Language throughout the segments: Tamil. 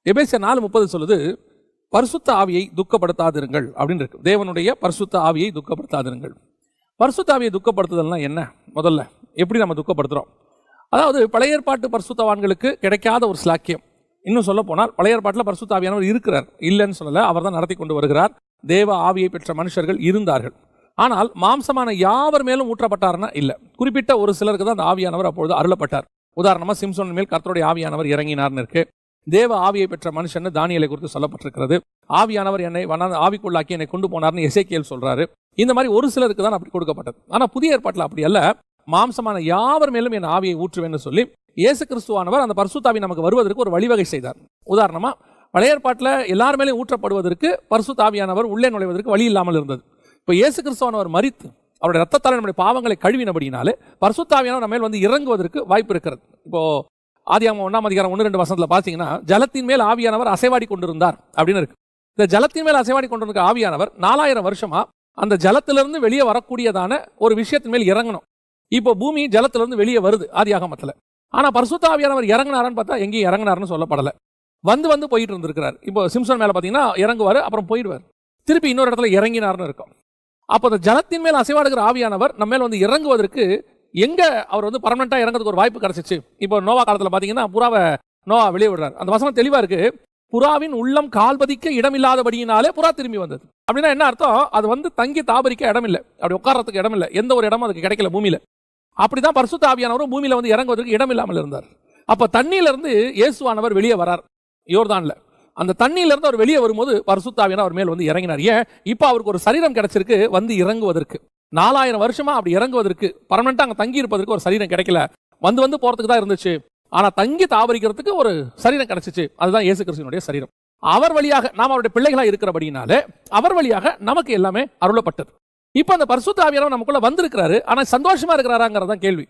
எபேசியர் 4:30 சொல்லுது, பரிசுத்த ஆவியை துக்கப்படுத்தாதிருங்கள் அப்படின்னு இருக்கு. தேவனுடைய பரிசுத்த ஆவியை துக்கப்படுத்தாதிருங்கள். பரிசுத்த ஆவியை துக்கப்படுத்துதல்னா என்ன? முதல்ல எப்படி நம்ம துக்கப்படுத்துறோம்? அதாவது பழைய ஏற்பாட்டு பரிசுத்தவான்களுக்கு கிடைக்காத ஒரு ஸ்லாக்கியம். இன்னும் சொல்ல போனால் பழைய ஏற்பாட்டில் பரிசுத்த ஆவியானவர் இருக்கிறார், இல்லைன்னு சொல்லல, அவர் தான் நடத்தி கொண்டு வருகிறார். தேவ ஆவியை பெற்ற மனுஷர்கள் இருந்தார்கள். ஆனால் மாம்சமான யாவர் மேலும் ஊற்றப்பட்டார்னா இல்லை, குறிப்பிட்ட ஒரு சிலருக்கு தான் அந்த ஆவியானவர் அப்பொழுது அருளப்பட்டார். உதாரணமாக சிம்சோன் மேல் கர்த்தருடைய ஆவியானவர் இறங்கினார்னு இருக்கு. தேவ ஆவியை பெற்ற மனுஷன் தானியேலை குறித்து சொல்லப்பட்டிருக்கிறது. ஆவியானவர் என்னை ஆவிக்குள்ளாக்கி என்னை கொண்டு போனார்னு எசேக்கியேல் சொல்றாரு. இந்த மாதிரி ஒரு சிலருக்கு தான் அப்படி கொடுக்கப்பட்டது. ஆனால் புதிய ஏற்பாட்டில் அப்படி அல்ல. மாம்சமான யாவர் மேலும் என் ஆவியை ஊற்றுவேன்னு சொல்லி இயேசு கிறிஸ்துவானவர் அந்த பரிசுத்த ஆவி நமக்கு வருவதற்கு ஒரு வழிவகை செய்தார். உதாரணமா பழைய ஏற்பாட்டில் எல்லார் மேலும் ஊற்றப்படுவதற்கு பரிசுத்த ஆவியானவர் உள்ளே நுழைவதற்கு வழி இல்லாமல் இருந்தது. இப்போ இயேசு கிறிஸ்துவானவர் மரித்து அவருடைய ரத்தத்தால் நம்முடைய பாவங்களை கழுவினபடினாலே பரிசுத்த ஆவியானவர் நம்ம மேல் வந்து இறங்குவதற்கு வாய்ப்பு இருக்கிறது. இப்போ ஆதியாகமம் 1:1-2 பார்த்தீங்கன்னா, ஜலத்தின் மேல் ஆவியானவர் அசைவாடி கொண்டிருந்தார் அப்படின்னு இருக்கு. இந்த ஜலத்தின் மேல் அசைவாடி கொண்டிருக்க ஆவியானவர் 4000 வருஷமா அந்த ஜலத்திலிருந்து வெளியே வரக்கூடியதான ஒரு விஷயத்தின் மேல் இறங்கணும். இப்போ பூமி ஜலத்திலிருந்து வெளியே வருது ஆதியாகமத்தில். ஆனால் பரிசுத்த ஆவியானவர் இறங்கினாரான்னு பார்த்தா எங்கேயும் இறங்கினார்னு சொல்லப்படலை. வந்து போயிட்டு இருந்திருக்கிறார். இப்போ சிம்சன் மேலே பார்த்தீங்கன்னா இறங்குவார், அப்புறம் போயிடுவார், திருப்பி இன்னொரு இடத்துல இறங்கினார்னு இருக்கும். அப்போ அந்த ஜலத்தின் மேல் அசைவாடுகிற ஆவியானவர் நம்ம மேல் வந்து இறங்குவதற்கு எங்க அவர் வந்து பர்மனண்டா இறங்குறதுக்கு ஒரு வாய்ப்பு கிடைச்சிச்சு. இப்போ நோவா காலத்தில் பார்த்தீங்கன்னா புறாவை நோவா வெளியே விடுறாரு. அந்த வசனம் தெளிவா இருக்கு. புறாவின் உள்ளம் கால்பதிக்க இடம் இல்லாதபடியினாலே புறா திரும்பி வந்தது. அப்படின்னா என்ன அர்த்தம்? அது வந்து தங்கி தாபரிக்க இடம் இல்லை, அப்படி உட்காரத்துக்கு இடம் இல்லை, எந்த ஒரு இடமும் அதுக்கு கிடைக்கல பூமியில. அப்படிதான் பரிசுத்த ஆவியானவரும் பூமியில வந்து இறங்குவதற்கு இடம் இல்லாமல் இருந்தார். அப்ப தண்ணியிலிருந்து இயேசுவானவர் வெளியே வரார் யோர்தான்ல. அந்த தண்ணியிலிருந்து அவர் வெளியே வரும்போது பரிசுத்த ஆவியானவர் அவர் மேல் வந்து இறங்கினார். ஏன்? இப்போ அவருக்கு ஒரு சரீரம் கிடைச்சிருக்கு வந்து இறங்குவதற்கு. 4000 வருஷமா அப்படி இறங்குவதற்கு, பர்மனண்டா அங்கே தங்கி இருப்பதற்கு ஒரு சரீரம் கிடைக்கல. வந்து போறதுக்கு தான் இருந்துச்சு. ஆனா தங்கி தாபரிக்கிறதுக்கு ஒரு சரீரம் கிடைச்சிச்சு. அதுதான் இயேசு கிறிஸ்துவினுடைய சரீரம். அவர் வழியாக நாம் அவருடைய பிள்ளைகளா இருக்கிறபடினாலே அவர் வழியாக நமக்கு எல்லாமே அருளப்பட்டது. இப்போ அந்த பரிசுத்த ஆவியானவர் நமக்குள்ள வந்திருக்கிறாரு. ஆனா சந்தோஷமா இருக்கிறாராங்கிறதான் கேள்வி.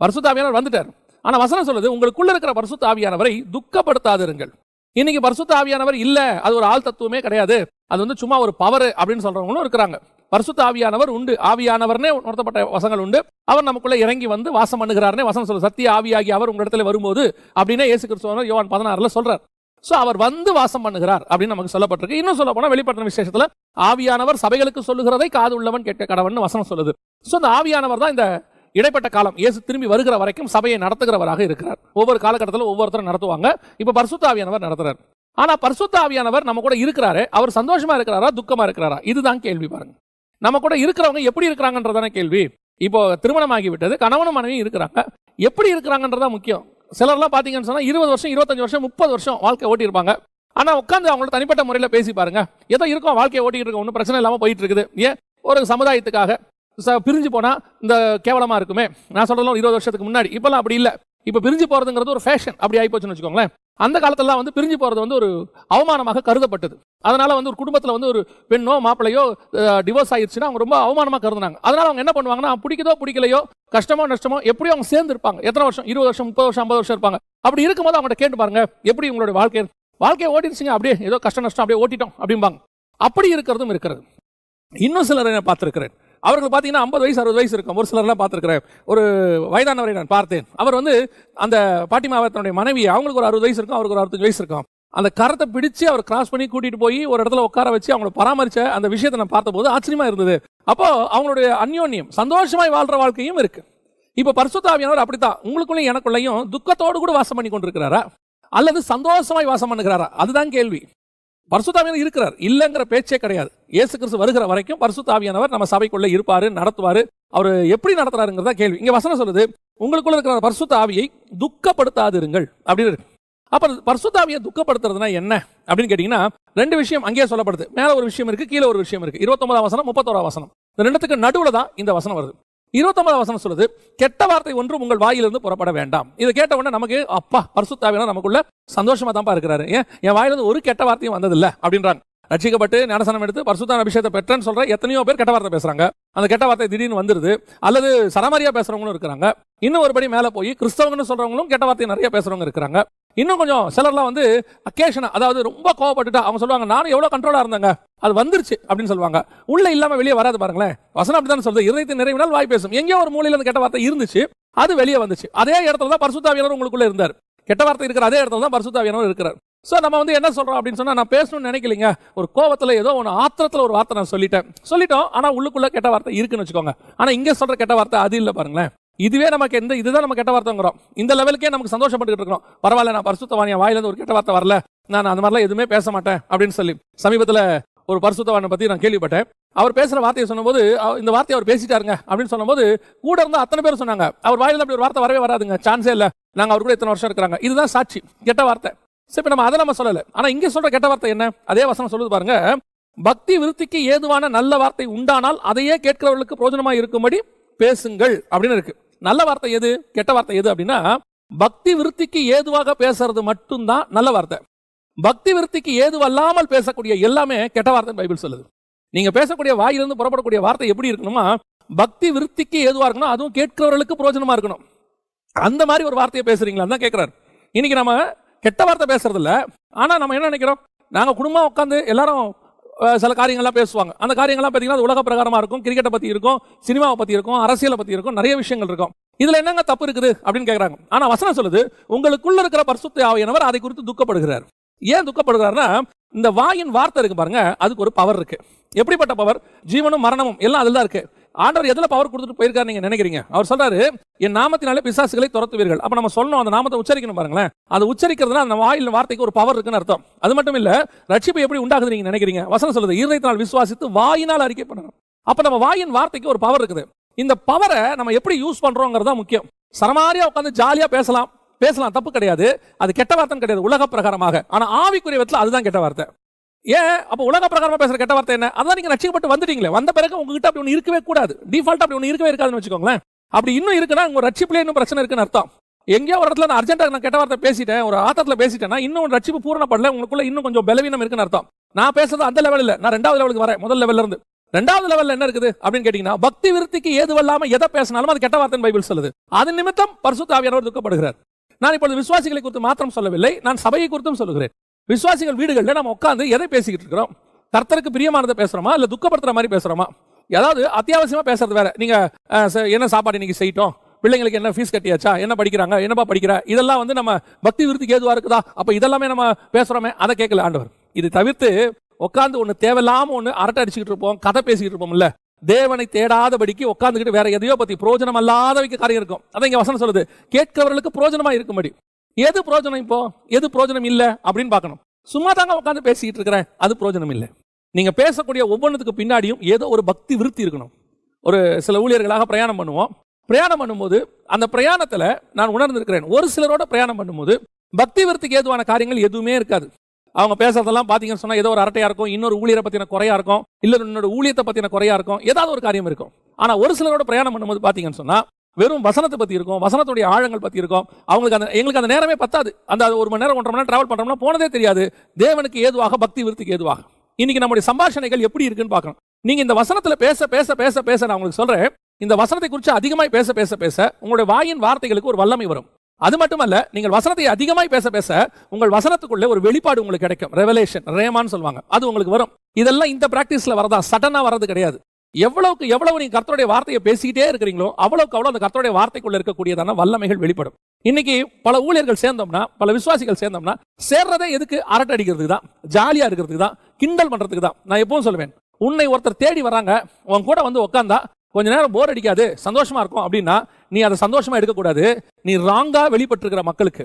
பரிசுத்த ஆவியானவர் வந்துட்டார். ஆனா வசனம் சொல்லுது, உங்களுக்குள்ள இருக்கிற பரிசுத்த ஆவியானவரை துக்கப்படுத்தாதிருங்கள். இன்னைக்கு பரிசுத்த ஆவியானவர் இல்ல, அது ஒரு ஆள் தத்துவமே கிடையாது, அது வந்து சும்மா ஒரு பவர் அப்படின்னு சொல்றவங்களும் இருக்கிறாங்க. பரிசுத்த ஆவியானவர் உண்டு. ஆவியானவர்னே உணர்த்தப்பட்ட வசனங்கள் உண்டு. அவர் நமக்குள்ள இறங்கி வந்து வாசம் பண்ணுகிறார்னே வசனம் சொல்லுது. சத்திய ஆவியாகி அவர் உங்க இடத்துல வரும்போது அப்படின்னே இயேசு கிறிஸ்து யோவான் 16 சொல்றார். சோ அவர் வந்து வாசம் பண்ணுகிறார் அப்படின்னு நமக்கு சொல்லப்பட்டிருக்கு. இன்னும் சொல்ல போனா வெளிப்படுத்தின விசேஷத்துல ஆவியானவர் சபைகளுக்கு சொல்லுகிறதை காது உள்ளவன் கேட்க கடவன் வசனம் சொல்லுது. சோ இந்த ஆவியானவர் தான் இந்த இடைப்பட்ட காலம் இயேசு திரும்பி வருகிற வரைக்கும் சபையை நடத்துகிறவராக இருக்கிறார். ஒவ்வொரு காலகட்டத்தில் ஒவ்வொருத்தரும் நடத்துவாங்க. இப்ப பரிசுத்த ஆவியானவர் நடத்துறார். ஆனா பரிசுத்த ஆவியானவர் நம்ம கூட இருக்கிறாரு. அவர் சந்தோஷமா இருக்கிறாரா துக்கமா இருக்கிறாரா? இதுதான் கேள்வி. பாருங்க, நம்ம கூட இருக்கிறவங்க எப்படி இருக்கிறாங்கன்றதான கேள்வி. இப்போ திருமணம் ஆகிவிட்டது, கணவனும் மனைவியும் இருக்கிறாங்க, எப்படி இருக்கிறாங்கன்றதா முக்கியம். சிலர்லாம் பாத்தீங்கன்னு சொன்னா 20 வருஷம் 25 வருஷம் 30 வருஷம் வாழ்க்கை ஓட்டி இருப்பாங்க. ஆனா உட்காந்து அவங்களோட தனிப்பட்ட முறையில் பேசி பாருங்க, ஏதோ இருக்கும் வாழ்க்கையை ஓட்டிட்டு இருக்க, ஒன்றும் பிரச்சனை இல்லாம போயிட்டு இருக்குது. ஏன்? ஒரு சமுதாயத்துக்காக பிரிஞ்சு போனா இந்த கேவலமா இருக்குமே. நான் சொல்றதும் 20 வருஷத்துக்கு முன்னாடி. இப்பெல்லாம் அப்படி இல்லை. இப்ப பிரிஞ்சு போறதுங்கிறது ஒரு ஃபேஷன் அப்படி ஆகி போச்சுன்னு வச்சுக்கோங்களேன். அந்த காலத்துல வந்து பிரிஞ்சு போறது வந்து ஒரு அவமானமாக கருதப்பட்டது. அதனால வந்து ஒரு குடும்பத்துல வந்து ஒரு பெண்ணோ மாப்பிள்ளையோ டிவோர்ஸ் ஆயிடுச்சுன்னா அவங்க ரொம்ப அவமானமா கருதுனாங்க. அதனால அவங்க என்ன பண்ணுவாங்கன்னா, பிடிக்குதோ பிடிக்கலையோ, கஷ்டமோ நஷ்டமோ, எப்படியோ அவங்க சேர்ந்து இருப்பாங்க. எத்தனை வருஷம்? 20 வருஷம் 30 வருஷம் 50 வருஷம் இருப்பாங்க. அப்படி இருக்கும்போது அவங்கள்ட்ட கேட்டு பாருங்க, எப்படி உங்களுடைய வாழ்க்கையை ஓட்டிடுச்சுங்க, அப்படியே ஏதோ கஷ்டம் நஷ்டம் அப்படியே ஓட்டிட்டோம் அப்படிம்பாங்க. அப்படி இருக்கிறதும் இருக்கிறது. இன்னும் சிலரை நான் பார்த்திருக்கிறேன். அவர்கள் பார்த்தீங்கன்னா 50 வயசு 60 வயசு இருக்கும். ஒரு சிலர்லாம் பார்த்துருக்கிறேன். ஒரு வயதானவரை நான் பார்த்தேன். அவர் வந்து அந்த பாட்டிமாவத்தனுடைய மனைவி, அவங்களுக்கு ஒரு 60 வயசு இருக்கும், அவருக்கு ஒரு 65 வயசு இருக்கும். அந்த கரத்தை பிடிச்சு அவர் கிராஸ் பண்ணி கூட்டிட்டு போய் ஒரு இடத்துல உட்கார வச்சு அவங்களை பராமரிச்ச அந்த விஷயத்தை நான் பார்த்தபோது ஆச்சரியமா இருந்தது. அப்போ அவங்களுடைய அந்யோன்யம் சந்தோஷமாய் வாழ்ற வாழ்க்கையும் இருக்கு. இப்ப பரிசுத்த ஆவியானவர் அப்படித்தான் உங்களுக்குள்ளேயும் எனக்குள்ளேயும் துக்கத்தோடு கூட வாசம் பண்ணி கொண்டிருக்கிறாரா அல்லது சந்தோஷமாய் வாசம் பண்ணுகிறாரா? அதுதான் கேள்வி. பரிசுத்த ஆவியானவர் இருக்கிறார், இல்லங்கிற பேச்சே கிடையாது. இயேசு கிறிஸ்து வருகிற வரைக்கும் பரிசுத்த ஆவியானவர் நம்ம சபைக்குள்ள இருப்பாரு, நடத்துவாரு. அவர் எப்படி நடத்துறாருங்கிறதா கேள்வி. இங்க வசனம் சொல்லுது, உங்களுக்குள்ள இருக்கிற பரிசுத்த ஆவியை துக்கப்படுத்தாதிருங்கள் அப்படின்னு இருக்கு. அப்ப பரிசுத்த ஆவியை துக்கப்படுத்துறதுனா என்ன அப்படின்னு கேட்டீங்கன்னா, 2 விஷயம் அங்கேயே சொல்லப்படுது. மேல ஒரு விஷயம் இருக்கு, கீழே ஒரு விஷயம் இருக்கு. 29ஆம் வசனம் 31ஆம் வசனம், இந்த ரெண்டுத்துக்கு நடுவுல தான் இந்த வசனம் வருது. 29ஆம் வசனம் சொல்லுது, கெட்ட வார்த்தை ஒன்றும் உங்கள் வாயிலிருந்து புறப்பட வேண்டாம். இதை கேட்ட உடனே நமக்கு அப்பா பரிசுத்த ஆவியானவர் நமக்குள்ள சந்தோஷமா தான் இருக்கிறாரு. ஏன் என் வாயிலிருந்து ஒரு கெட்ட வார்த்தையும் வந்ததில்லை அப்படின்றாங்க. ரட்சிக்கப்பட்டு ஞானஸ்நானம் எடுத்து பரிசுத்த அபிஷேகத்தை பெற்றேன்னு சொல்ற எத்தனையோ பேர் கெட்ட வார்த்தை பேசுறாங்க. அந்த கெட்ட வார்த்தை திடீர்னு வந்துருது. அல்லது சரமாரியா பேசுறவங்களும் இருக்கிறாங்க. இன்னும் ஒருபடி மேல போய் கிறிஸ்தவங்கன்னு சொல்றவங்களும் கெட்ட வார்த்தை நிறைய பேசுறவங்க இருக்கிறாங்க. இன்னும் கொஞ்சம் சிலர்லாம் வந்து அக்கேஷனா, அதாவது ரொம்ப கோவப்பட்டுட்டா அவங்க சொல்லுவாங்க, நானும் எவ்வளவு கண்ட்ரோலா இருந்தாங்க, அது வந்துருச்சு அப்படின்னு சொல்லுவாங்க. உள்ள இல்லாம வெளியே வராது. பாருங்களேன், வசனம் அப்படிதான் சொல்றது, இருதயத்தின் நிறைவினால் வாய் பேசும். எங்கேயோ ஒரு மூலையில அந்த கெட்ட வார்த்தை இருந்துச்சு, அது வெளியே வந்துச்சு. அதே இடத்துல தான் பரிசுத்த ஆவியானவர் உங்களுக்குள்ள இருந்தார். கெட்ட வார்த்தை இருக்கிற அதே இடத்துல தான் பரிசுத்த ஆவியானவர் இருக்கிறார். ஸோ நம்ம வந்து என்ன சொல்றோம் அப்படின்னு சொன்னா, நான் பேசணும்னு நினைக்கலைங்க, ஒரு கோவத்துல ஏதோ ஒன்று ஆத்திரத்துல ஒரு வார்த்தை நான் சொல்லிட்டோம். ஆனா உள்ளுக்குள்ள கெட்ட வார்த்தை இருக்குன்னு வச்சுக்கோங்க. ஆனா இங்க சொல்ற கெட்ட வார்த்தை அது இல்லை பாருங்களேன். இதுவே நமக்கு இதுதான் நம்ம கெட்ட வார்த்தைங்கிறோம். இந்த லெவலுக்கே நமக்கு சந்தோஷப்பட்டு இருக்கோம். பரவாயில்ல, நான் பரிசுத்தவானியா, வாயிலிருந்து ஒரு கெட்ட வார்த்தை வரல, நான் அந்த மாதிரிலாம் எதுவுமே பேச மாட்டேன் அப்படின்னு சொல்லி. சமீபத்தில் ஒரு பரிசுத்தவானை பத்தி நான் கேள்விப்பட்டேன். அவர் பேசுற வார்த்தையை சொன்னபோது, இந்த வார்த்தையை அவர் பேசிட்டாருங்க அப்படின்னு சொன்னபோது கூட இருந்தா அத்தனை பேர் சொன்னாங்க, அவர் வாயிலிருந்து அப்படி ஒரு வார்த்தை வரவே வராதுங்க, சான்ஸே இல்லை, நாங்க அவர் கூட இத்தனை வருஷம் இருக்கிறாங்க. இதுதான் சாட்சி, கெட்ட வார்த்தை. சரி, நம்ம அதை நம்ம சொல்லல. ஆனா இங்க சொல்ற கெட்ட வார்த்தை என்ன? அதே வசனம் சொல்லுது பாருங்க, பக்தி விருத்திக்கு ஏதுவான நல்ல வார்த்தை உண்டானால் அதையே கேட்கிறவர்களுக்கு பிரயோஜனமா இருக்கும்படி பேசுங்கள் அப்படின்னு இருக்கு. நல்ல வார்த்தை எது, கெட்ட வார்த்தை எது அப்படின்னா, பக்தி விருத்திக்கு ஏதுவாக பேசுறது மட்டும்தான் நல்ல வார்த்தை. பக்தி விருத்திக்கு ஏதுவல்லாமல் பேசக்கூடிய எல்லாமே கெட்ட வார்த்தை பைபிள் சொல்லுது. நீங்க பேசக்கூடிய வாயிலிருந்து புறப்படக்கூடிய வார்த்தை எப்படி இருக்கணுமா, பக்தி விருத்திக்கு ஏதுவா இருக்கணும், அதுவும் கேட்கிறவர்களுக்கு பிரயோஜனமா இருக்கணும். அந்த மாதிரி ஒரு வார்த்தையை பேசுறீங்களா தான் கேட்கிறாரு. இன்னைக்கு நம்ம கெட்ட வார்த்தை பேசுறது இல்ல, ஆனா நம்ம என்ன நினைக்கிறோம், நாங்க குடும்பம் உட்காந்து எல்லாரும் சில காரியங்கள்லாம் பேசுவாங்க. அந்த காரியங்கள்லாம் பார்த்தீங்கன்னா உலக பிரகாரமா இருக்கும், கிரிக்கெட்டை பத்தி இருக்கும், சினிமாவை பத்தி இருக்கும், அரசியலை பத்தி இருக்கும், நிறைய விஷயங்கள் இருக்கும். இதுல என்னங்க தப்பு இருக்குது அப்படின்னு கேட்கறாங்க. ஆனா வசனம் சொல்லுது, உங்களுக்குள்ள இருக்கிற பரிசுத்த ஆவியானவர் அதை குறித்து துக்கப்படுகிறார். ஏன் துக்கப்படுகிறார்னா, இந்த வாயின் வார்த்தை இருக்கு பாருங்க, அதுக்கு ஒரு பவர் இருக்கு. எப்படிப்பட்ட பவர்? ஜீவனும் மரணமும் எல்லாம் அதுல தான் இருக்கு. ஆண்டவர் எதுல பவர் கொடுத்துட்டு போயிருக்காரு நீங்க நினைக்கிறீங்க? அவர் சொல்றாரு, என் நாமத்தினாலே பிசாசுகளை துரத்துவீர்கள். அப்ப நம்ம சொல்லணும், அந்த நாமத்தை உச்சரிக்கணும் பாருங்களேன். அது உச்சரிக்கிறதுனா அந்த வாயில் வார்த்தைக்கு ஒரு பவர் இருக்குன்னு அர்த்தம். அது மட்டும் இல்ல, ரட்சிப்பு எப்படி உண்டாகுது நீங்க நினைக்கிறீங்க? வசனம் சொல்லுது, இருதயத்தினால் விசுவாசித்து வாயினால் அறிக்கை பண்ணணும். அப்ப நம்ம வாயின் வார்த்தைக்கு ஒரு பவர் இருக்குது. இந்த பவரை நம்ம எப்படி யூஸ் பண்றோங்கிறது தான் முக்கியம். சரமாரியா உட்காந்து ஜாலியா பேசலாம், தப்பு கிடையாது, அது கெட்ட வார்த்தை கிடையாது உலக பிரகாரமாக. ஆனா ஆவிக்குரிய விதத்துல அதுதான் கெட்ட வார்த்தை. ஏன்? அப்ப உலக பிரகாரமா பேசுற கெட்ட வார்த்தை என்ன? அதான் நீங்க ரட்சிக்கப்பட்டு வந்துட்டீங்களே, வந்த பிறகு உங்ககிட்ட அப்படி ஒன்று இருக்கவே கூடாது. டிஃபால்ட் அப்படி ஒன்று இருக்கவே இருக்காதுன்னு வச்சுக்கோங்களேன். அப்படி இன்னும் இருக்குன்னா உங்க ரட்சிப்புல இன்னும் பிரச்சனை இருக்குன்னு அர்த்தம். எங்கேயோ ஒரு இடத்துல நான் அர்ஜென்ட்டா நான் கெட்ட வார்த்தை பேசிட்டேன், ஒரு ஆத்தத்துல பேசிட்டேன்னா இன்னும் ரட்சிப்பு பூரணப்படல, உங்களுக்குள்ள இன்னும் கொஞ்சம் பலவீனம் இருக்குன்னு அர்த்தம். நான் பேசுறது அந்த லெவல் இல்ல, நான் 2வது லெவலுக்கு வரேன். முதல் லெவல்ல இருந்து 2வது லெவல்ல என்ன இருக்குது அப்படின்னு கேட்டீங்கன்னா, பக்தி விருத்திக்கு ஏதுவல்லாம எதை பேசினாலும் அது கெட்ட வார்த்தை பைபிள் சொல்லுது. அது நிமித்தம் பரிசுத்த ஆவியானவர் துக்கப்படுகிறார். நான் இப்பொழுது விசுவாசிகளை குறித்து மாத்திரம் சொல்லவில்லை, நான் சபையை குறித்தும் சொல்லுகிறேன். விசுவாசிகள் வீடுகளில் நம்ம உட்கார்ந்து எதை பேசிக்கிட்டு இருக்கிறோம்? கர்த்தருக்கு பிரியமானதை பேசுறோமா, இல்ல துக்கப்படுத்துற மாதிரி பேசுறோமா? ஏதாவது அத்தியாவசியமா பேசுறது வேற. நீங்க என்ன சாப்பாடு இன்னைக்கு செய்யட்டும், பிள்ளைங்களுக்கு என்ன ஃபீஸ் கட்டியாச்சா, என்ன படிக்கிறாங்க, என்னப்பா படிக்கிற, இதெல்லாம் வந்து நம்ம பக்தி விருத்திக்கு ஏதுவா இருக்குதா? அப்ப இதெல்லாமே நம்ம பேசுறோமே, அதை கேட்கல ஆண்டவர். இது தவிர்த்து உட்காந்து ஒண்ணு தேவையில்லாம ஒண்ணு அரட்டை அடிச்சுக்கிட்டு இருப்போம், கதை பேசிக்கிட்டு இருப்போம் இல்ல, தேவனை தேடாதபடிக்கு உட்கார்ந்துக்கிட்டு வேற எதையோ பத்தி பிரயோஜனம் அல்லாத காரியம் இருக்கும். அதான் இங்க வசனம் சொல்லுது, கேட்கிறவர்களுக்கு பிரயோஜனமா இருக்கும்படி. எது பிரயோஜனம் இப்போ, எது பிரயோஜனம் இல்ல அப்படின்னு பார்க்கணும். சும்மா தாங்க உட்காந்து பேசிக்கிட்டு இருக்கிறேன், அது பிரயோஜனம் இல்லை. நீங்க பேசக்கூடிய ஒவ்வொன்றுக்கு பின்னாடியும் ஏதோ ஒரு பக்தி விருத்தி இருக்கணும். ஒரு சில ஊழியர்களாக பிரயாணம் பண்ணுவோம். பிரயாணம் பண்ணும்போது அந்த பிரயாணத்துல நான் உணர்ந்திருக்கிறேன், ஒரு சிலரோட பிரயாணம் பண்ணும்போது பக்தி விருத்திக்கு ஏதுவான காரியங்கள் எதுவுமே இருக்காது. அவங்க பேசுறதெல்லாம் பாத்தீங்கன்னு சொன்னா ஏதோ ஒரு அரட்டையா இருக்கும், இன்னொரு ஊழியரை பத்தின குறையா இருக்கும், இல்ல இன்னொரு ஊழியத்தை பத்தின குறையா இருக்கும், ஏதாவது ஒரு காரியம் இருக்கும். ஆனா ஒரு சிலரோட பிரயாணம் பண்ணும்போது பாத்தீங்கன்னு சொன்னா வெறும் வசனத்தை பத்தி இருக்கும், வசனத்துடைய ஆழங்கள் பத்தி இருக்கும். எங்களுக்கு அந்த நேரமே பத்தாது. அந்த 1 மணி நேரம் 1.5 மணி நேரம் டிராவல் பண்றோம்னா போனதே தெரியாது. தேவனுக்கு ஏதுவாக பக்தி விருத்திக்கு ஏதுவாக இன்னைக்கு நம்முடைய சம்பாஷணைகள் எப்படி இருக்குன்னு பார்க்கணும். நீங்க இந்த வசனத்துல பேச பேச பேச பேச நான் உங்களுக்கு சொல்றேன், இந்த வசனத்தை குறித்து அதிகமாய் பேச பேச பேச உங்களுடைய வாயின் வார்த்தைகளுக்கு ஒரு வல்லமை வரும். அது மட்டுமல்ல, நீங்கள் வசனத்தை அதிகமாய் பேச பேச உங்கள் வசனத்துக்குள்ளே ஒரு வெளிப்பாடு உங்களுக்கு கிடைக்கும். ரெவலேஷன், ரேமான்னு சொல்லுவாங்க, அது உங்களுக்கு வரும். இதெல்லாம் இந்த பிராக்டிஸ்ல வரதா, சடனா வரது கிடையாது. எவ்வளவுக்கு எவ்வளவு நீங்க கர்த்தருடைய வார்த்தையை பேசிக்கிட்டே இருக்கிறீங்களோ அவ்வளவுக்கு அவ்வளவு அந்த கர்த்தருடைய வார்த்தைக்குள்ள இருக்கக்கூடியதான வல்லமைகள் வெளிப்படும். இன்னைக்கு பல ஊழியர்கள் சேர்ந்தோம்னா, பல விசுவாசிகள் சேர்ந்தோம்னா, சேர்றதே எதுக்கு? அரட்டை அடிக்கிறதுக்கு தான், ஜாலியா இருக்கிறதுக்கு தான், கிண்டல் பண்றதுக்கு தான். நான் எப்பவும் சொல்லுவேன், உன்னை ஒருத்தர் தேடி வராங்க, உன் கூட வந்து உட்கார்ந்தா கொஞ்ச நேரம் போர் அடிக்காது, சந்தோஷமா இருக்கும் அப்படின்னா நீ அதை சந்தோஷமா எடுக்கக்கூடாது. நீ ராங்கா வெளிப்பட்டிருக்கிற மக்களுக்கு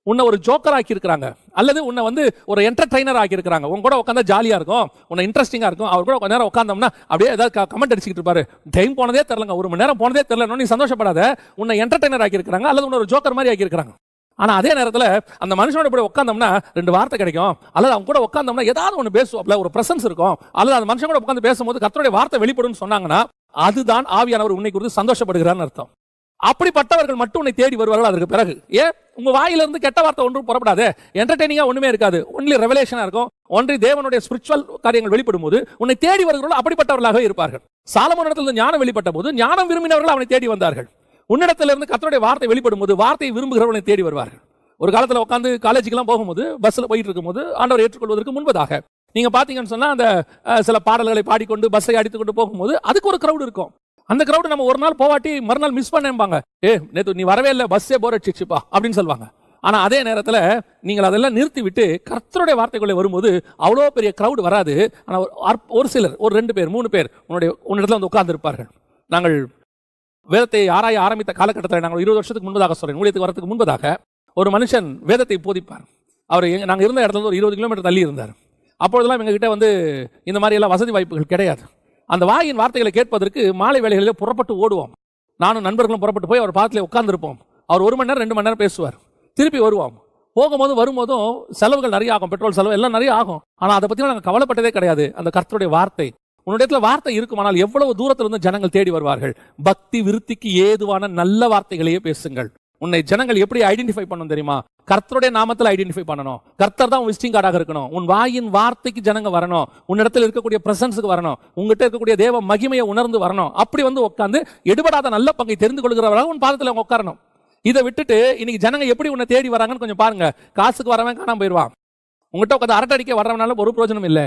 உன்னை ஒரு ஜோக்கர் ஆக்கி இருக்கிறாங்க, அல்லது உன்னை வந்து ஒரு என்டர்டைனர் ஆக்கி இருக்கிறாங்க. உன் கூட உட்காந்தா ஜாலியா இருக்கும், உன்னை இன்ட்ரெஸ்டிங்கா இருக்கும். அவர் கூட கொஞ்ச நேரம் உட்காந்தோம்னா அப்படியே ஏதாவது கமெண்ட் அடிச்சுக்கிட்டு இருப்பாரு, டைம் போனதே தெரியலங்க, 1 மணி நேரம் போனதே தெரியல. நீ சந்தோஷப்படாத, உன்னை என்டர்டைனர் ஆக்கி இருக்கிறாங்க, அல்லது உன்னை ஒரு ஜோக்கர் மாதிரி ஆக்கி இருக்கிறாங்க. ஆனா அதே நேரத்தில் அந்த மனுஷனோட கூட உட்காந்தோம்னா 2 வார்த்தை கிடைக்கும், அல்லது அவங்க கூட உட்காந்தோம்னா ஏதாவது ஒன்று பேசுவோம்ல, ஒரு பிரசன்ஸ் இருக்கும், அல்லது அந்த மனுஷன் கூட உட்காந்து பேசும்போது கர்த்தருடைய வார்த்தை வெளிப்படும் சொன்னாங்கன்னா அதுதான் ஆவியானவர் உன்னை குறித்து சந்தோஷப்படுகிறான்னு அர்த்தம். அப்படிப்பட்டவர்கள் மட்டும் உன்னை தேடி வருவார்கள். அதற்கு பிறகு ஏன் உங்க வாயிலிருந்து கெட்ட வார்த்தை ஒன்றும் புறப்படாது, என்டர்டெய்னிங்கா ஒண்ணுமே இருக்காது, ஒன்லி ரெவலேஷனா இருக்கும், ஒன்லி தேவனுடைய ஸ்பிரிச்சுவல் காரியங்கள் வெளிப்படும் போது உன்னை தேடி வருகிறவர்கள் அப்படிப்பட்டவர்களாக இருப்பார்கள். சாலமோனிடத்தில் ஞானம் வெளிப்பட்ட போது ஞானம் விரும்பினவர்கள் அவனை தேடி வந்தார்கள். உன்னிடத்திலிருந்து கர்த்தருடைய வார்த்தை வெளிப்படும் போது வார்த்தையை விரும்புகிறவனை தேடி வருவார்கள். ஒரு காலத்தில் உட்காந்து காலேஜுக்கெல்லாம் போகும்போது, பஸ்ஸில் போயிட்டு இருக்கும்போது, ஆண்டவர் ஏற்றுக்கொள்வதற்கு முன்பதாக நீங்க பாத்தீங்கன்னு சொன்னா அந்த சில பாடல்களை பாடிக்கொண்டு பஸ்ஸை அடித்துக்கொண்டு போகும்போது அதுக்கு ஒரு கிரௌட் இருக்கும். அந்த கிரௌட் நம்ம ஒரு நாள் போவாட்டி மறுநாள் மிஸ் பண்ணேன்பாங்க, நேத்து நீ வரவே இல்லை, பஸ்ஸே போர் அடிச்சிச்சுப்பா அப்படின்னு சொல்லுவாங்க. ஆனா அதே நேரத்தில் நீங்கள் அதெல்லாம் நிறுத்தி விட்டு கர்த்தருடைய வார்த்தைக்குள்ளே வரும்போது அவ்வளோ பெரிய கிரவுட் வராது. ஆனால் ஒரு சிலர், ஒரு 2 பேர் 3 பேர் உன்னிடத்துல வந்து உட்கார்ந்து இருப்பார்கள். நாங்கள் வேதத்தை ஆராய ஆரம்பித்த காலகட்டத்தில், நாங்கள் 20 வருஷத்துக்கு முன்பதாக சொல்றேன், ஊழியத்துக்கு வரதுக்கு முன்பதாக ஒரு மனுஷன் வேதத்தை போதிப்பார். அவர் நாங்கள் இருந்த இடத்துல ஒரு 20 கிலோமீட்டர் தள்ளி இருந்தார். அப்பொழுதெல்லாம் எங்ககிட்ட வந்து இந்த மாதிரி எல்லாம் வசதி வாய்ப்புகள் கிடையாது. அந்த வாயின் வார்த்தைகளை கேட்பதற்கு மாலை வேளைகளிலே புறப்பட்டு ஓடுவோம். நானும் நண்பர்களும் புறப்பட்டு போய் அவர் பாதத்தில் உட்கார்ந்துருப்போம். அவர் 1 மணி நேரம் 2 மணி நேரம் பேசுவார். திருப்பி வருவோம். போகும்போது வரும்போதும் செலவுகள் நிறைய ஆகும், பெட்ரோல் செலவு எல்லாம் நிறைய ஆகும். ஆனால் அதை பற்றி நாங்கள் கவலைப்பட்டதே கிடையாது. அந்த கர்த்தருடைய வார்த்தை, உன்னுடைய வார்த்தை இருக்குமானால் எவ்வளவு தூரத்திலிருந்து ஜனங்கள் தேடி வருவார்கள். பக்தி விருத்திக்கு ஏதுவான நல்ல வார்த்தைகளையே பேசுங்கள். உன்னை ஜனங்கள் எப்படி ஐடென்டிஃபை பண்ணணும் தெரியுமா? கர்த்தருடைய நாமத்தில் ஐடென்டிஃபை பண்ணணும். கர்த்தர் தான் விசிட்டிங் கார்டாக இருக்கணும். உன் வாயின் வார்த்தைக்கு ஜனங்க வரணும். உன்னிடத்தில் இருக்கக்கூடிய பிரசன்ஸுக்கு வரணும். உங்ககிட்ட இருக்கக்கூடிய தேவ மகிமையை உணர்ந்து வரணும். அப்படி வந்து உட்கார்ந்து எடுபடாத நல்ல பங்கை தெரிந்து கொள்கிறவராக உன் பாதத்தில் அவங்க உட்காரணும். இதை விட்டுட்டு இன்னைக்கு ஜனங்க எப்படி உன்னை தேடி வராங்கன்னு கொஞ்சம் பாருங்க. காசுக்கு வரவன் காணாம போயிடுவான். உங்ககிட்ட உட்காந்து அரட்டை அடிக்க வர்றவனால ஒரு பிரயோஜனம் இல்லை.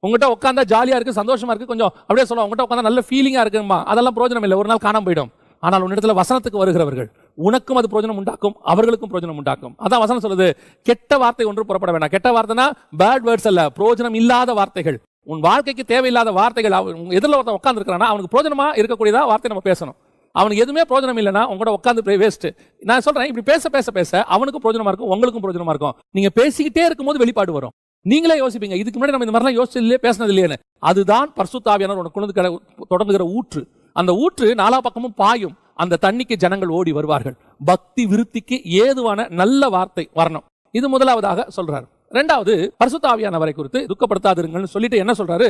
உங்ககிட்ட உட்காந்தா ஜாலியா இருக்கு, சந்தோஷமா இருக்கு, கொஞ்சம் அப்படியே சொல்லுவோம், உங்ககிட்ட உட்காந்தா நல்ல ஃபீலிங்கா இருக்குமா, அதெல்லாம் பிரயோஜனம் இல்லை, ஒரு நாள் காணாம போயிடும். ஆனால் உன்னிடத்துல வசனத்துக்கு வருகிறவர்கள் உனக்கும் அது பிரயோஜனம் உண்டாக்கும், அவர்களுக்கும் பிரயோஜனம் உண்டாக்கும். அதான் வசனம் சொல்லுது, கெட்ட வார்த்தை ஒன்று புறப்பட வேண்டாம். கெட்ட வார்த்தைனா பேட் வேர்ட்ஸ் அல்ல, பிரயோஜனம் இல்லாத வார்த்தைகள், உன் வாழ்க்கைக்கு தேவையில்லாத வார்த்தைகள். எதிரில் ஒருத்தன் உட்கார்ந்து இருக்கிறானா அவனுக்கு பிரயோஜனமா இருக்கக்கூடியதா வார்த்தை நம்ம பேசணும். அவனுக்கு எதுவுமே பிரயோஜனம் இல்லைன்னா உங்களோட உட்காந்து வேஸ்ட். நான் சொல்றேன், இப்படி பேச பேச பேச அவனுக்கும் பிரயோஜனமா இருக்கும், உங்களுக்கும் பிரயோஜனமா இருக்கும். நீங்க பேசிக்கிட்டே இருக்கும்போது வெளிப்பாடு வரும். நீங்களே யோசிப்பீங்க, இதுக்கு முன்னாடி நம்ம இந்த மாதிரிலாம் யோசிச்சு இல்லையே, பேசினது இல்லையே. அதுதான் பரிசுத்த ஆவியானவர் உனக்கு கொண்டு தொடங்குகிற ஊற்று. அந்த ஊற்று 4 பக்கமும் பாயும். அந்த தண்ணிக்கு ஜனங்கள் ஓடி வருவார்கள். பக்தி விருத்திக்கு ஏதுவான நல்ல வார்த்தை வரணும். இது முதலாவதாக சொல்றாரு. 2வது, பரிசுத்த ஆவியானவரை குறித்து துக்கப்படுத்தாதிருங்கள்னு சொல்லிட்டு என்ன சொல்றாரு?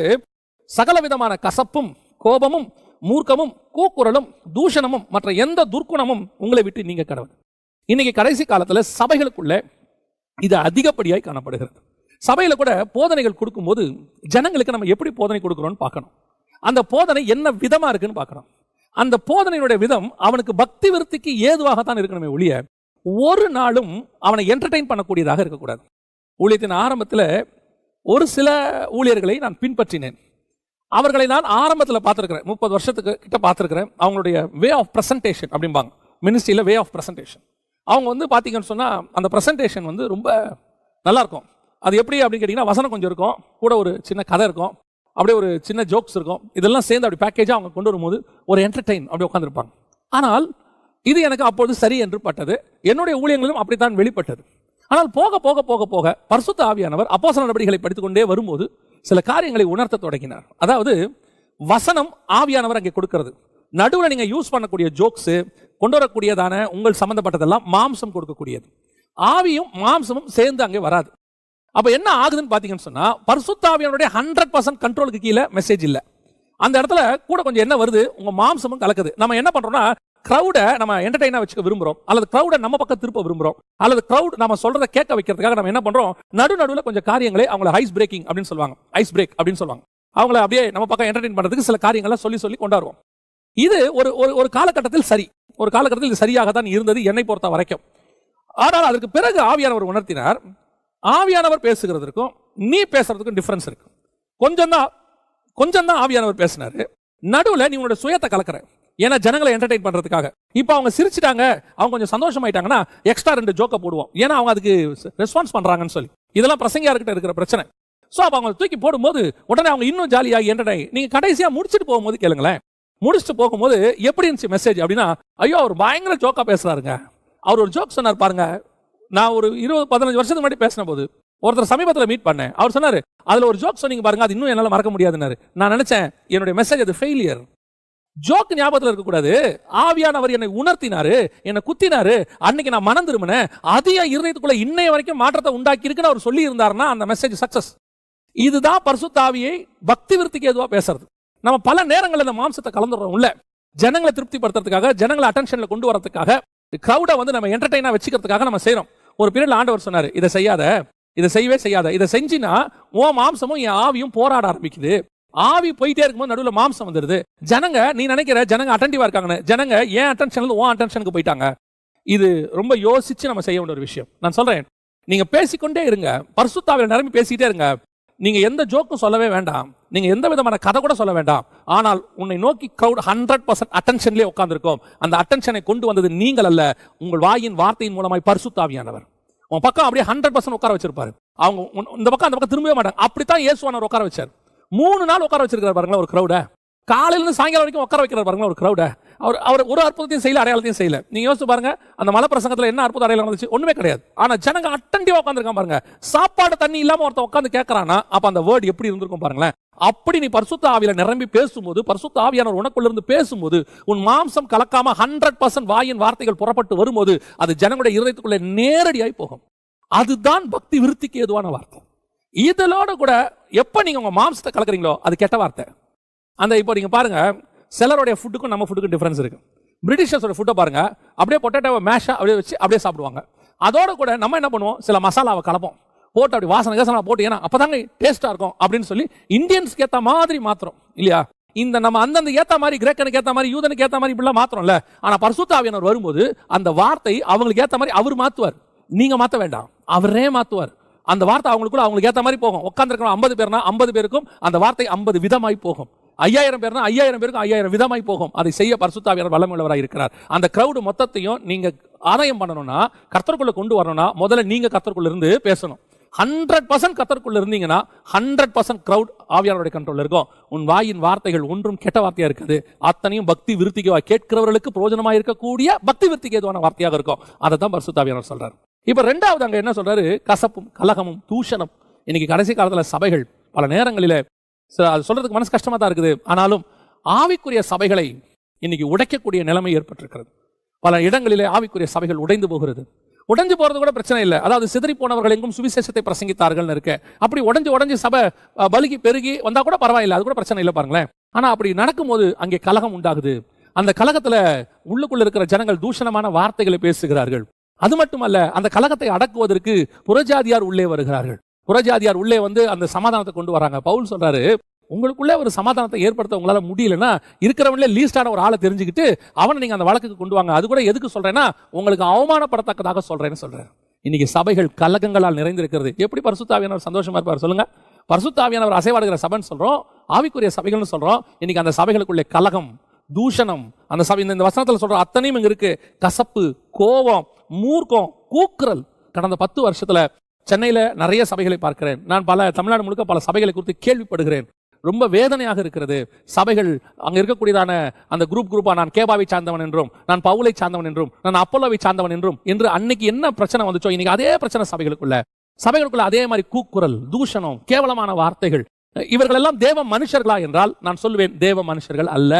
சகல விதமான கசப்பும் கோபமும் மூர்க்கமும் கூக்குரலும் தூஷணமும் மற்ற எந்த துர்க்குணமும் உங்களை விட்டு நீங்க கடவுள். இன்னைக்கு கடைசி காலத்துல சபைகளுக்குள்ள இது அதிகப்படியாய் காணப்படுகிறது. சபையில கூட போதனைகள் கொடுக்கும்போது ஜனங்களுக்கு நம்ம எப்படி போதனை கொடுக்கிறோம்னு பார்க்கணும். அந்த போதனை என்ன விதமா இருக்குன்னு பார்க்கணும். அந்த போதனையுடைய விதம் அவனுக்கு பக்தி விருத்திக்கு ஏதுவாகத்தான் இருக்கணுமே ஒழிய ஒரு நாளும் அவனை என்டர்டெயின் பண்ணக்கூடியதாக இருக்கக்கூடாது. ஊழியத்தின் ஆரம்பத்தில் ஒரு சில ஊழியர்களை நான் பின்பற்றினேன். அவர்களை நான் ஆரம்பத்தில் பார்த்துருக்கிறேன், 30 வருஷத்துக்கு கிட்ட பார்த்துருக்கிறேன். அவங்களுடைய வே ஆஃப் பிரசன்டேஷன் அப்படிம்பாங்க மினிஸ்ட்ரியில், வே ஆஃப் பிரசன்டேஷன். அவங்க வந்து பார்த்தீங்கன்னு சொன்னால் அந்த பிரசன்டேஷன் வந்து ரொம்ப நல்லா இருக்கும். அது எப்படி அப்படின்னு கேட்டிங்கன்னா, வசனம் கொஞ்சம் இருக்கும், கூட ஒரு சின்ன கதை இருக்கும், அப்படியே ஒரு சின்ன ஜோக்ஸ் இருக்கும். இதெல்லாம் சேர்ந்து அப்படி பேக்கேஜாக அவங்க கொண்டு வரும்போது ஒரு என்டர்டெயின் அப்படி உட்காந்துருப்பாங்க. ஆனால் இது எனக்கு அப்போது சரி என்று பட்டது. என்னுடைய ஊழியர்களும் அப்படித்தான் வெளிப்பட்டது. ஆனால் போக போக போக போக பரிசுத்த ஆவியானவர் அப்போஸ்தல நடவடிக்கைகளை படித்துக்கொண்டே வரும்போது சில காரியங்களை உணர்த்த தொடங்கினார். அதாவது வசனம் ஆவியானவர் அங்கே கொடுக்கிறது. நடுவில் நீங்க யூஸ் பண்ணக்கூடிய ஜோக்ஸ், கொண்டு வரக்கூடியதான உங்கள் சம்பந்தப்பட்டதெல்லாம் மாம்சம் கொடுக்கக்கூடியது. ஆவியும் மாம்சமும் சேர்ந்து அங்கே வராது. அப்ப என்ன ஆகுதுன்னு பாத்தீங்கன்னு சொன்னா, பரிசுத்த ஆவியானவருடைய 100% கண்ட்ரோலுக்கு கீழே மெசேஜ் இல்ல. அந்த இடத்துல கூட கொஞ்சம் என்ன வருது, உங்க மாம்சமும் கலக்குது. நம்ம என்ன பண்றோம்னா, கிரௌட நம்ம என்டர்டெயினா வச்சுக்க விரும்புறோம், அல்லது கிரௌட நம்ம பக்கம் திருப்ப விரும்புறோம், அல்லது கிரௌட் நம்ம சொல்றதை கேட்க வைக்கிறதுக்காக நம்ம என்ன பண்றோம், நடுவில் கொஞ்சம் காரியங்களை அவங்களை ஐஸ் பிரேக்கிங் அப்படின்னு சொல்லுவாங்க, ஐஸ் பிரேக் அப்படின்னு சொல்லுவாங்க. அவங்களை அப்படியே நம்ம பக்கம் என்டர்டெயின் பண்றதுக்கு சில காரியங்களை சொல்லி கொண்டாடுவோம். இது ஒரு காலகட்டத்தில் சரி, ஒரு காலகட்டத்தில் இது சரியாக தான் இருந்தது என்னை பொறுத்த வரைக்கும். ஆனால் அதற்கு பிறகு ஆவியானவர் உணர்த்தினார், ஆவியானவர் பேசுகிறதுக்கும் நீ பேசுறதுக்கும் டிஃபரன்ஸ் இருக்கு. கொஞ்சம் தான் ஆவியானவர் பேசினாரு. நடுவில் நீ உன்னோட சுயத்தை கலக்கிற, ஏன்னா ஜனங்களை என்டர்டெயின் பண்றதுக்காக. இப்போ அவங்க சிரிச்சிட்டாங்க, அவங்க கொஞ்சம் சந்தோஷமாயிட்டாங்கன்னா எக்ஸ்ட்ரா 2 ஜோக்க போடுவோம், ஏன்னா அவங்க அதுக்கு ரெஸ்பான்ஸ் பண்றாங்கன்னு சொல்லி. இதெல்லாம் பிரசங்கியார்கிட்ட இருக்கிற பிரச்சனை. ஸோ அப்போ அவங்க தூக்கி போடும்போது உடனே அவங்க இன்னும் ஜாலியாகி என்டர்டெயின். நீங்க கடைசியா முடிச்சுட்டு போகும்போது கேளுங்களேன், முடிச்சுட்டு போகும்போது எப்படி இருந்துச்சு மெசேஜ் அப்படின்னா, ஐயோ அவர் பயங்கர ஜோக்கா பேசுறாருங்க. அவர் ஒரு ஜோக் சொன்னார் பாருங்க. நான் ஒரு 20-15 வருஷத்துக்கு முன்னாடி பேசின போது ஒருத்தர் சமீபத்தில் மீட் பண்ணேன். அவர் சொன்னாரு, அதுல ஒரு ஜோக் சொன்னீங்க பாருங்க, அது இன்னும் என்னால மறக்க முடியாதுன்னாரு. நான் நினைச்சேன் என்னுடைய மெசேஜ் அது ஃபெயிலியர். ஜோக் ஞாபகத்தில் இருக்கக்கூடாது, ஆவியானவர் என்னை உணர்த்தினாரு, என்னை குத்தினாரு, அன்னைக்கு நான் மனம் திரும்பினேன், அதிக இருதயத்துக்குள்ள இன்னைய வரைக்கும் மாற்றத்தை உண்டாக்கி இருக்குன்னு அவர் சொல்லி இருந்தாருன்னா அந்த மெசேஜ் சக்சஸ். இதுதான் பரிசுத்த ஆவியை பக்தி விருத்திக்கு ஏதுவா பேசுறது. நம்ம பல நேரங்களில் இந்த மாம்சத்தை கலந்துடுறோம் உள்ள, ஜனங்களை திருப்திப்படுத்துறதுக்காக, ஜனங்களை அட்டென்ஷன்ல கொண்டு வரதுக்காக, கிரௌட வந்து நம்ம என்டர்டெயினா வச்சுக்கிறதுக்காக நம்ம செய்யறோம். ஒரு பீரியட்ல ஆண்டவர் சொன்னாரு, இதை செய்யாத, இதை செய்யவே செய்யாத, இதை செஞ்சினா உன் மாம்சமும் என் ஆவியும் போராட ஆரம்பிக்குது. ஆவி போயிட்டே இருக்கும்போது நடுவில் மாம்சம் வந்துருது. ஜனங்க, நீ நினைக்கிற ஜனங்க அட்டென்டிவா இருக்காங்க, ஜனங்க ஏன் அட்டென்ஷன்ல உன் அட்டென்ஷனுக்கு போயிட்டாங்க. இது ரொம்ப யோசிச்சு நம்ம செய்ய வேண்டிய ஒரு விஷயம். நான் சொல்றேன், நீங்க பேசிக்கொண்டே இருங்க, பரிசுத்த ஆவியில நிரம்பி பேசிட்டே இருங்க. நீங்க எந்த ஜோக்கும் சொல்லவே வேண்டாம், நீங்க எந்த விதமான கதை கூட சொல்ல வேண்டாம். ஆனால் உன்னை நோக்கி கிரௌட் 100% அட்டென்ஷன்லயே உட்கார்ந்திருக்கும். அந்த அட்டென்ஷனை கொண்டு வந்தது நீங்கள் அல்ல, உங்கள் வாயின் வார்த்தையின் மூலமாய் பரிசுத்த ஆவியானவர். உன் பக்கம் அப்படியே 100% உட்கார வச்சிருப்பாரு. அவங்க இந்த பக்கம் அந்த பக்கம் திரும்பவே மாட்டாங்க. அப்படித்தான் இயேசுவானவர் உட்கார வச்சார். 3 நாள் உட்கார வச்சிருக்காரு பாருங்களேன் ஒரு கிரௌட. காலையில இருந்து சாயங்காலம் வரைக்கும் உட்கார வைக்கிறார் பாருங்களேன் ஒரு கிரௌட. அவர் ஒரு அற்புதத்தையும் செய்யல, அடையாளத்தையும் செய்யல. நீங்க யோசிச்சு பாருங்க, அந்த மலை பிரசங்கத்துல என்ன அற்புத அடையாளம் நடந்துச்சு? ஒண்ணுமே கிடையாது. ஆனா ஜனங்க அட்டென்டிவா உட்கார்ந்திருக்காங்க பாருங்க. சாப்பாடு தண்ணி இல்லாம ஒருத்தன் உட்கார்ந்து கேட்கறானா, அப்ப அந்த வேர்ட் எப்படி இருந்திருக்கும் பாருங்களேன். அப்படி நீ பரிசுத்த ஆவியில நிரம்பி பேசும்போது, பரிசுத்த ஆவியானவர் உனக்குள்ள இருந்து பேசும்போது, உன் மாம்சம் கலக்காம 100% வாயின் வார்த்தைகள் புறப்பட்டு வரும்போது, அது ஜனங்களுடைய இருதயத்துக்குள்ளே நேரடியாய் போகும். அதுதான் பக்தி விருத்திக்கு ஏதுவான வார்த்தை. இதோட கூட எப்ப நீங்க உங்க மாம்சத்தை கலக்குறீங்களோ அது கெட்ட வார்த்தை. அந்த இப்போ நீங்க பாருங்க, சிலருடைய ஃபுட்டுக்கும் நம்ம ஃபுட்டுக்கும் டிஃபரன்ஸ் இருக்கு. பிரிட்டிஷர்ஸோட ஃபுட்டை பாருங்க, அப்படியே பொட்டேட்டோவை மேஷா அப்படியே வச்சு அப்படியே சாப்பிடுவாங்க. அதோட கூட நம்ம என்ன பண்ணுவோம், சில மசாலாவை கலப்போம், போட்டு அப்படி வாசனை போட்டு, ஏன்னா அப்பதாங்க டேஸ்டா இருக்கும் அப்படின்னு சொல்லி இந்தியன்ஸ்க்கு ஏற்ற மாதிரி மாத்திரம் இல்லையா? இந்த நம்ம அந்தந்த ஏற்ற மாதிரி, கிரேக்கனுக்கு ஏற்ற மாதிரி, யூதனுக்கு ஏற்ற மாதிரி இப்படிலாம் மாத்திரம்ல. ஆனா பரிசுத்த ஆவியானவர் வரும்போது அந்த வார்த்தை அவங்களுக்கு ஏற்ற மாதிரி அவர் மாத்துவார். நீங்க மாத்த வேண்டாம், அவரே மாத்துவார். அந்த வார்த்தை அவங்களுக்கு ஏற்ற மாதிரி போகும். உட்கார்ந்திருக்கணும் 50 பேர்னா 50 பேருக்கும் அந்த வார்த்தை 50 விதமாய் போகும். 5000 பேர்னா 5000 பேருக்கும் 5000 விதமாய் போகும். அதை செய்ய பரிசுத்த ஆவியானவர் வல்லமையுள்ளவராய் இருக்கிறார். அந்த கிரவுட் மொத்தத்தையும் நீங்க ஆதாயம் பண்ணணும்னா, கர்த்தருக்குள்ள கொண்டு வரணும்னா, முதல்ல நீங்க கர்த்தருக்குள்ள இருந்து பேசணும். 100% கர்த்தருக்குள்ள இருந்தீங்கன்னா 100% கிரவுட் ஆவியானவருடைய கண்ட்ரோல்ல இருக்கும். உன் வாயின் வார்த்தைகள் ஒன்றும் கெட்ட வார்த்தையா இருக்காது. அத்தனையும் பக்தி விருத்திக்கு கேட்கிறவர்களுக்கு பிரயோஜனமா இருக்கக்கூடிய பக்தி விருத்திக்கு ஏதுவான வார்த்தையாக இருக்கும். அதை தான் பரிசுத்த ஆவியானவர் சொல்றாரு. இப்ப ரெண்டாவது அங்க என்ன சொல்றாரு? கசப்பும் கலகமும் தூஷணம். இன்னைக்கு கடைசி காலத்துல சபைகள் பல நேரங்களில அது சொல்றதுக்கு மனசு கஷ்டமா தான் இருக்குது. ஆனாலும் ஆவிக்குரிய சபைகளை இன்னைக்கு உடைக்கக்கூடிய நிலைமை ஏற்பட்டிருக்கிறது. பல இடங்களிலே ஆவிக்குரிய சபைகள் உடைந்து போகிறது. உடைஞ்சு போறது கூட பிரச்சனை இல்லை. அதாவது சிதறி போனவர்கள் எங்கும் சுவிசேஷத்தை பிரசங்கித்தார்கள் இருக்கு. அப்படி உடைஞ்சு சபை பலுகி பெருகி வந்தா கூட பரவாயில்லை, அது கூட பிரச்சனை இல்லை பாருங்களேன். ஆனா அப்படி நடக்கும்போது அங்கே கலகம் உண்டாகுது. அந்த கலகத்துல உள்ளுக்குள்ள இருக்கிற ஜனங்கள் தூஷணமான வார்த்தைகளை பேசுகிறார்கள். அது மட்டுமல்ல, அந்த கலகத்தை அடக்குவதற்கு புறஜாதியார் உள்ளே வருகிறார்கள். புறஜாதியார் உள்ளே வந்து அந்த சமாதானத்தை கொண்டு வராங்க. பவுல் சொல்றாரு, உங்களுக்குள்ளே ஒரு சமாதானத்தை ஏற்படுத்த உங்களால முடியலன்னா இருக்கிறவங்களே லீஸ்டான ஒரு ஆளை தெரிஞ்சுக்கிட்டு அவனை நீங்க அந்த வழக்குக்கு கொண்டு வாங்க. அது கூட எதுக்கு சொல்றேன்னா, உங்களுக்கு அவமானப்படத்தக்கதாக சொல்றேன்னு சொல்றேன். இன்னைக்கு சபைகள் கலகங்களால் நிறைந்திருக்கிறது. எப்படி பரிசுத்த ஆவியானவர் சந்தோஷமா இருப்பார் சொல்லுங்க? பரிசுத்த ஆவியானவர் அசைவாடுகிற சபைன்னு சொல்றோம், ஆவிக்குரிய சபைகள்னு சொல்றோம். இன்னைக்கு அந்த சபைகளுக்குள்ளே கலகம், தூஷணம், அந்த சபை இந்த வசனத்துல சொல்ற அத்தனையும் இங்க இருக்கு. கசப்பு, கோபம், மூர்க்கம், கூக்குரல். கடந்த 10 வருஷத்துல சென்னையில நிறைய சபைகளை பார்க்கிறேன். நான் தமிழ்நாடு முழுக்க பல சபைகளை குறித்து கேள்விப்படுகிறேன். ரொம்ப வேதனையாக இருக்கிறது. சபைகள் அங்க இருக்கக்கூடியதான அந்த குரூப்பா, நான் கேபாவை சார்ந்தவன் என்றும், நான் பவுலை சார்ந்தவன் என்றும், நான் அப்போலோவை சார்ந்தவன் என்றும் என்று அன்னைக்கு என்ன பிரச்சனை வந்துச்சோ, இன்னைக்கு அதே பிரச்சனை சபைகளுக்குள்ள அதே மாதிரி கூக்குரல், தூஷணம், கேவலமான வார்த்தைகள். இவர்கள் எல்லாம் தேவ மனுஷர்களா என்றால் நான் சொல்லுவேன், தேவ மனுஷர்கள் அல்ல.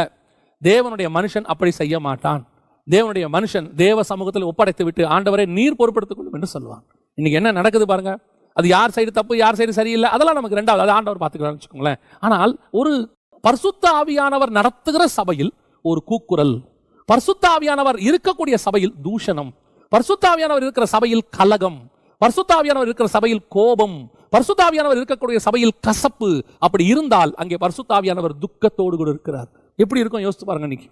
தேவனுடைய மனுஷன் அப்படி செய்ய மாட்டான். தேவனுடைய மனுஷன் தேவ சமூகத்தில் ஒப்படைத்து விட்டு, ஆண்டவரை நீர் பொறுப்படுத்திக் கொள்ளும் என்று சொல்லுவான். இன்னைக்கு என்ன நடக்குது பாருங்க. அது யார் சைடு தப்பு, யார் சைடு சரியில்லை, அதெல்லாம் நமக்கு ரெண்டாவது, அது ஆண்டவர் பார்த்துக்கலாம்னு வச்சுக்கோங்களேன். ஆனால் ஒரு பரிசுத்த ஆவியானவர் நடத்துகிற சபையில் ஒரு கூக்குரல், பரிசுத்த ஆவியானவர் இருக்கக்கூடிய சபையில் தூஷணம், பரிசுத்த ஆவியானவர் இருக்கிற சபையில் கலகம், பரிசுத்த ஆவியானவர் இருக்கிற சபையில் கோபம், பரிசுத்த ஆவியானவர் இருக்கக்கூடிய சபையில் கசப்பு. அப்படி இருந்தால் அங்கே பரிசுத்த ஆவியானவர் துக்கத்தோடு கூட இருக்கிறார். எப்படி இருக்கும் யோசித்து பாருங்க. இன்னைக்கு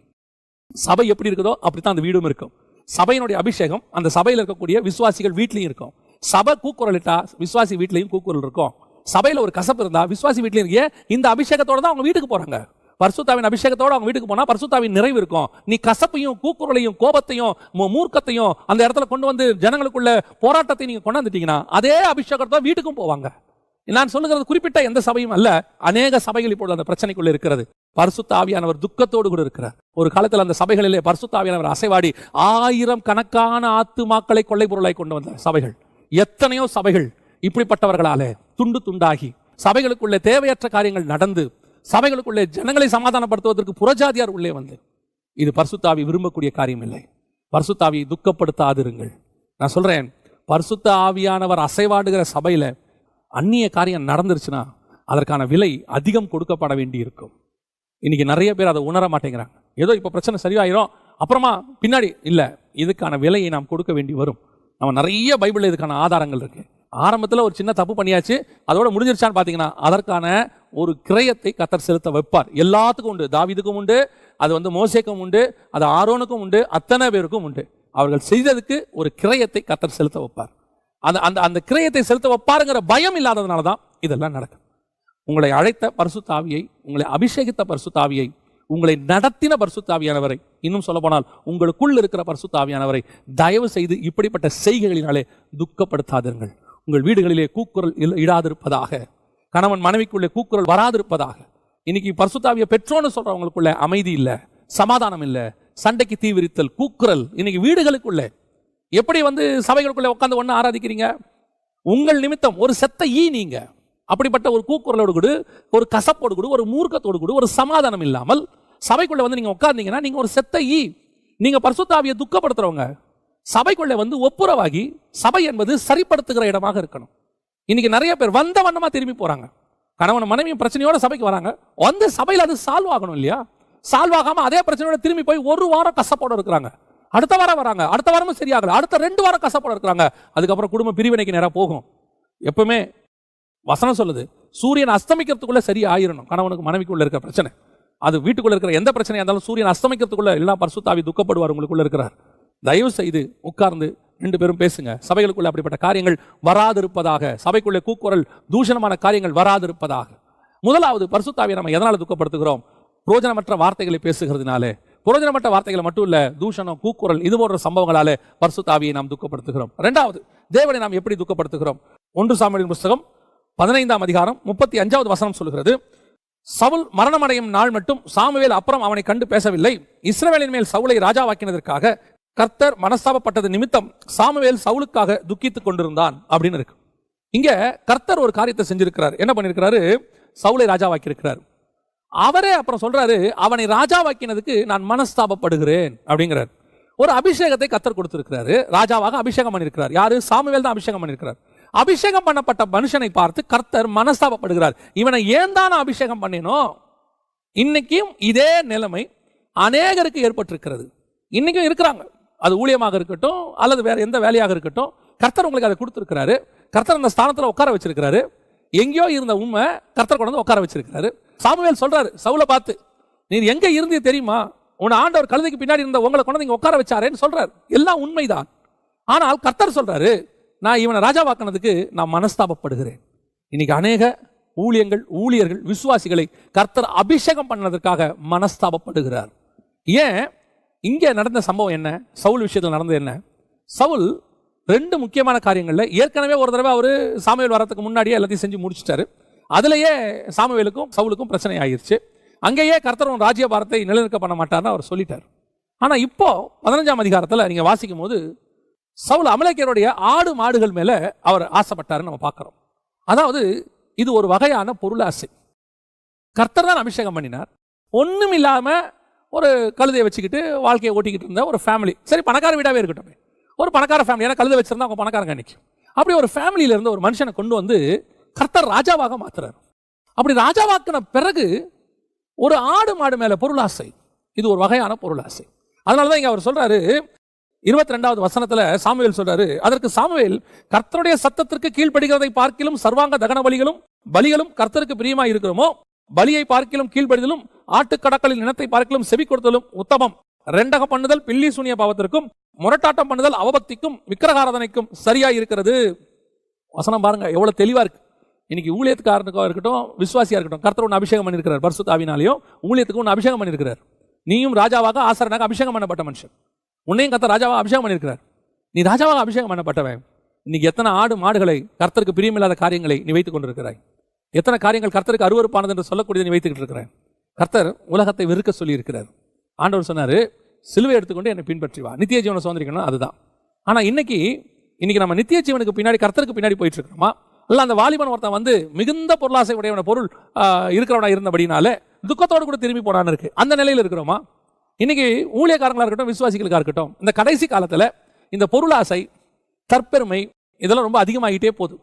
சபை எப்படி இருக்குதோ அப்படித்தான் அந்த வீடும் இருக்கும். சபையினுடைய அபிஷேகம் அந்த சபையில் இருக்கக்கூடிய விசுவாசிகள் வீட்லையும் இருக்கும். சபை கூக்குரலிட்டா விசுவாசி வீட்லையும் கூக்குரல் இருக்கும். சபையில ஒரு கசப்பு இருந்தா விசுவாசி வீட்லையும் இருக்கே. இந்த அபிஷேகத்தோட தான் அவங்க வீட்டுக்கு போறாங்க. பரிசுத்தாவின் அபிஷேகத்தோட அவங்க வீட்டுக்கு போனா பரிசுத்தாவின் நிறைவு இருக்கும். நீ கசப்பையும் கூக்குரலையும் கோபத்தையும் மூர்க்கத்தையும் அந்த இடத்துல கொண்டு வந்து ஜனங்களுக்குள்ள போராட்டத்தை நீங்க கொண்டாந்துட்டீங்கன்னா அதே அபிஷேகத்தோட வீட்டுக்கும் போவாங்க. நான் சொல்லுகிறது குறிப்பிட்ட எந்த சபையும் அல்ல, அநேக சபைகள் இப்பொழுது அந்த பிரச்சனைக்குள்ள இருக்கிறது. பரிசுத்த ஆவியானவர் துக்கத்தோடு கூட இருக்கிறார். ஒரு காலத்தில் அந்த சபைகளிலே பரிசுத்த ஆவியானவர் அசைவாடி 1000 கணக்கான ஆத்துமாக்களை கொள்ளை பொருளாய் கொண்டு வந்த சபைகள். எத்தனையோ சபைகள் இப்படிப்பட்டவர்களாலே துண்டு துண்டாகி சபைகளுக்குள்ளே தேவையற்ற காரியங்கள் நடந்து சபைகளுக்குள்ளே ஜனங்களை சமாதானப்படுத்துவதற்கு புறஜாதியார் உள்ளே வந்து, இது பரிசுத்த ஆவி விரும்பக்கூடிய காரியம் இல்லை. பரிசுத்த ஆவியை துக்கப்படுத்தாதிருங்கள். நான் சொல்றேன், பரிசுத்த ஆவியானவர் அசைவாடுகிற சபையில அந்நிய காரியம் நடந்துருச்சுன்னா அதற்கான விலை அதிகம் கொடுக்கப்பட வேண்டி இருக்கும். இன்னைக்கு நிறைய பேர் அதை உணர மாட்டேங்கிறாங்க. ஏதோ இப்ப பிரச்சனை சரியாயிரும், அப்புறமா பின்னாடி இல்ல, இதுக்கான விலையை நாம் கொடுக்க வேண்டி வரும். நம்ம நிறைய பைபிள்ல இதுக்கான ஆதாரங்கள் இருக்கு. ஆரம்பத்தில் ஒரு சின்ன தப்பு பண்ணியாச்சு, அதோட முடிஞ்சிருச்சான்னு பாத்தீங்கன்னா அதற்கான ஒரு கிரயத்தை கர்த்தர் செலுத்த வைப்பார். எல்லாத்துக்கும் உண்டு, தாவீதுக்கும் உண்டு, அது மோசேக்கும் உண்டு, அது ஆரோனுக்கும் உண்டு, அத்தனை பேருக்கும் உண்டு. அவர்கள் செய்ததுக்கு ஒரு கிரயத்தை கர்த்தர் செலுத்த வைப்பார். அந்த கிரயத்தை செலுத்த வைப்பாருங்கிற பயம் இல்லாததுனால தான் இதெல்லாம் நடக்கும். உங்களை அழைத்த பரிசுத்த ஆவியை, உங்களை அபிஷேகித்த பரிசுத்த ஆவியை, உங்களை நடத்தின பரிசுத்த ஆவியானவரை இன்னும் சொல்ல போனால் உங்களுக்குள் இருக்கிற பரிசுத்த ஆவியானவரை தயவு செய்து இப்படிப்பட்ட செய்கைகளினாலே துக்கப்படுத்தாதீர்கள். உங்கள் வீடுகளிலே கூக்குரல் இடாதிருப்பதாக, கணவன் மனைவிக்குள்ளே கூக்குரல் வராதிருப்பதாக. இன்னைக்கு பரிசுத்த ஆவியை பெற்றோன்னு சொல்றவங்களுக்குள்ள அமைதி இல்லை, சமாதானம் இல்லை, சண்டைக்கு தீவிரித்தல், கூக்குரல். இன்னைக்கு வீடுகளுக்குள்ளே எப்படி சபைகளுக்குள்ளே உட்காந்து ஒன்று ஆராதிக்கிறீங்க? உங்கள் நிமித்தம் ஒரு செத்த நீங்க அப்படிப்பட்ட ஒரு கூக்குரலோடு கூட, ஒரு கசப்போடு கூட, ஒரு மூர்க்கத்தோடு கூட, ஒரு சமாதானம் இல்லாமல் சபைக்குள்ள நீங்க உட்கார்ந்தீங்கன்னா நீங்க ஒரு செத்த நீங்க பரிசுத்த ஆவியை துக்கப்படுத்துறவங்க. சபைக்குள்ள ஒப்புரவாகி சபை என்பது சரிப்படுத்துகிற இடமாக இருக்கணும். இன்னைக்கு நிறைய பேர் வந்த வண்ணமா திரும்பி போறாங்க. கணவன் மனைவியும் பிரச்சனையோட சபைக்கு வராங்க, சபையில் அது சால்வ் ஆகணும் இல்லையா? சால்வ் ஆகாம அதே பிரச்சனையோட திரும்பி போய் ஒரு வாரம் கசப்போட இருக்கிறாங்க. அடுத்த வாரம் வராங்க, அடுத்த வாரமும் சரியாகல, அடுத்த 2 வாரம் கசப்போட இருக்கிறாங்க. அதுக்கப்புறம் குடும்ப பிரிவினைக்கு நேரா போகும். எப்பவுமே வசனம் சொல்லுது, சூரியன் அஸ்தமிக்கிறதுக்குள்ள சரி ஆயிரணும். கணவனுக்கு மனைவிக்குள்ள இருக்கிற பிரச்சனை, அது வீட்டுக்குள்ள இருக்கிற எந்த பிரச்சனையா இருந்தாலும் சூரியன் அஸ்தமிக்கிறதுக்குள்ள எல்லாம் பரிசுத்த ஆவி துக்கப்படுவார் உங்களுக்குள்ள இருக்கிறார். தயவு செய்து உட்கார்ந்து 2 பேரும் பேசுங்க. சபைகளுக்குள்ள அப்படிப்பட்ட காரியங்கள் வராதிருப்பதாக, சபைக்குள்ளே கூக்குரல் தூஷணமான காரியங்கள் வராதிருப்பதாக. முதலாவது, பரிசுத்த ஆவியை நம்ம எதனால துக்கப்படுத்துகிறோம்? புரோஜனமற்ற வார்த்தைகளை பேசுகிறதுனாலே. புரோஜனமற்ற வார்த்தைகளை மட்டும் இல்ல, தூஷணம், கூக்குரல், இது போன்ற சம்பவங்களாலே பரிசுத்த ஆவியை நாம் துக்கப்படுத்துகிறோம். இரண்டாவது, தேவனை நாம் எப்படி துக்கப்படுத்துகிறோம்? 1 சாமுவேலின் புத்தகம் 15ஆம் அதிகாரம் 35வது வசனம் சொல்கிறது, சவுல் மரணமடையும் நாள் மட்டும் சாமுவேல் அப்புறம் அவனை கண்டு பேசவில்லை. இஸ்ரவேலின் மேல் சவுலை ராஜாவாக்கினதற்காக கர்த்தர் மனஸ்தாபப்பட்டது நிமித்தம் சாமுவேல் சவுலுக்காக துக்கித்துக் கொண்டிருந்தான் அப்படின்னு இருக்கு. இங்க கர்த்தர் ஒரு காரியத்தை செஞ்சிருக்கிறார். என்ன பண்ணிருக்கிறாரு? சவுலை ராஜாவாக்கி இருக்கிறார். அவரே அப்புறம் சொல்றாரு, அவனை ராஜாவாக்கினதுக்கு நான் மனஸ்தாபப்படுகிறேன் அப்படிங்கிறார். ஒரு அபிஷேகத்தை கர்த்தர் கொடுத்திருக்கிறாரு, ராஜாவாக அபிஷேகம் பண்ணிருக்கிறார். யாரு? சாமுவேல் தான் அபிஷேகம் பண்ணிருக்கிறார். அபிஷேகம் பண்ணப்பட்ட மனுஷனை பார்த்து கர்த்தர் மனஸ்தாபப்படுகிறார். இவனை ஏன் தான் அபிஷேகம் பண்ணினோ? இன்னைக்கும் இதே நிலைமை அநேகருக்கு ஏற்பட்டிருக்கிறது. இன்னைக்கும் இருக்கிறாங்க. அது ஊழியமாக இருக்கட்டும் அல்லது வேற எந்த வேலையாக இருக்கட்டும், கர்த்தர் உங்களுக்கு அதை கொடுத்திருக்கிறாரு. கர்த்தர் அந்த ஸ்தானத்தில் உட்கார வச்சிருக்கிறாரு. எங்கேயோ இருந்த உண்மை கர்த்தர் கொண்டு வந்து உட்கார வச்சிருக்கிறாரு. சாமுவேல் சொல்றாரு சவுலை பார்த்து, நீர் எங்க இருந்தே தெரியுமா? உன் ஆண்டவர் கழுதைக்கு பின்னாடி இருந்த உங்களை கொண்டு வந்து உட்கார வச்சாரேன்னு சொல்றாரு. எல்லாம் உண்மைதான். ஆனால் கர்த்தர் சொல்றாரு, நான் இவனை ராஜாவாக்கினதுக்கு நான் மனஸ்தாபப்படுகிறேன். இன்னைக்கு அநேக ஊழியர்கள், விசுவாசிகளை கர்த்தர் அபிஷேகம் பண்ணதற்காக மனஸ்தாபப்படுகிறார். ஏன்? இங்கே நடந்த சம்பவம் என்ன? சவுல் விஷயத்தில் நடந்தது என்ன? சவுல் 2 முக்கியமான காரியங்கள்ல ஏற்கனவே ஒரு தடவை அவரு சாமுவேல் வரத்துக்கு முன்னாடியே எல்லாத்தையும் செஞ்சு முடிச்சிட்டாரு. அதுலயே சாமுவேலுக்கும் சவுலுக்கும் பிரச்சனை ஆயிருச்சு. அங்கேயே கர்த்தர் ராஜ்யபாரத்தை நிலைநிற்க பண்ண மாட்டார்னு அவர் சொல்லிட்டார். ஆனா இப்போ 15ஆம் அதிகாரத்துல நீங்க வாசிக்கும் போது சவுல் அமலேக்கியருடைய ஆடு மாடுகள் மேல அவர் ஆசைப்பட்டாருன்னு நம்ம பார்க்கிறோம். அதாவது இது ஒரு வகையான பொருளாசை. கர்த்தர் தான் அபிஷேகம் பண்ணினார். ஒண்ணும் இல்லாம ஒரு கழுதையை வச்சுக்கிட்டு வாழ்க்கையை ஓட்டிக்கிட்டு இருந்த ஒரு ஃபேமிலி, சரி பணக்கார வீடாவே இருக்கட்டும், ஒரு பணக்கார ஃபேமிலி, ஏன்னா கழுதை வச்சிருந்தா அவங்க பணக்காரங்க அன்னைக்கு. அப்படி ஒரு ஃபேமிலியில இருந்து ஒரு மனுஷனை கொண்டு வந்து கர்த்தர் ராஜாவாக மாத்துறாரு. அப்படி ராஜாவாக்கின பிறகு ஒரு ஆடு மாடு மேல பொருளாசை, இது ஒரு வகையான பொருளாசை. அதனாலதான் இங்க அவர் சொல்றாரு 22வது வசனத்துல சாமுவேல் சொல்றாரு, அதற்கு சாமுவேல், கர்த்தருடைய சத்தத்திற்கு கீழ்ப்படுகிறதை பார்க்கிலும் சர்வாங்க தகன பலிகளும் கர்த்தருக்கு பிரியமா இருக்கிறோமோ, பலியை பார்க்கிலும் கீழ்ப்படிதலும் ஆட்டுக்கடக்களின் இனத்தை பார்க்கிலும் செவி கொடுத்தலும் உத்தமம். ரெண்டக பண்ணுதல் பில்லி சூனிய பாவத்திற்கும் முரட்டாட்டம் பண்ணுதல் அவபக்திக்கும் விக்கிரகாராதனைக்கும் சரியா இருக்கிறது. வசனம் பாருங்க எவ்வளவு தெளிவா இருக்கு. இன்னைக்கு ஊழியத்துக்காரனுக்கோ இருக்கட்டும், விசுவாசியா இருக்கட்டும், கர்த்தர் ஒன்று அபிஷேகம் பண்ணிருக்கிறார். பரிசுத்த ஆவியினாலேயும் ஊழியத்துக்கு ஒன்று அபிஷேகம் பண்ணிருக்கிறார். நீயும் ராஜாவாக ஆசாரனாக அபிஷேகம் பண்ணப்பட்ட மனுஷன். உன்னையும் கர்த்தர் ராஜாவாக அபிஷேகம் பண்ணிருக்கிறார். நீ ராஜாவாக அபிஷேகம் பண்ணப்பட்டவன். இன்னைக்கு எத்தனை ஆடு மாடுகளை, கர்த்தருக்கு பிரியமில்லாத காரியங்களை நீ வைத்துக் கொண்டிருக்கிறாய். எத்தனை காரியங்கள் கர்த்தருக்கு அருவருப்பானது என்று சொல்லக்கூடியதை நீ வைத்துக்கிட்டு இருக்கிறேன். கர்த்தர் உலகத்தை வெறுக்க சொல்லி இருக்கிறார். ஆண்டவர் சொன்னாரு, சிலுவை எடுத்துக்கொண்டு என்னை பின்பற்றி வா, நித்திய ஜீவனை சுதந்திரிக்கணும். அதுதான். ஆனா இன்னைக்கு நம்ம நித்திய ஜீவனுக்கு பின்னாடி, கர்த்தருக்கு பின்னாடி போயிட்டு இருக்கிறோமா? இல்ல அந்த வாலிபன் ஒருத்தன் மிகுந்த பொருளாசை உடையவன, பொருள் இருக்கிறவனா இருந்தபடினால துக்கத்தோடு கூட திரும்பி போனான்னு இருக்கு. அந்த நிலையில் இருக்கிறோமா? இன்னைக்கு ஊழியக்காரங்களா இருக்கட்டும், விசுவாசிகளுக்கா இருக்கட்டும், இந்த கடைசி காலத்துல இந்த பொருளாசை, தற்பெருமை இதெல்லாம் ரொம்ப அதிகமாகிட்டே போகுது.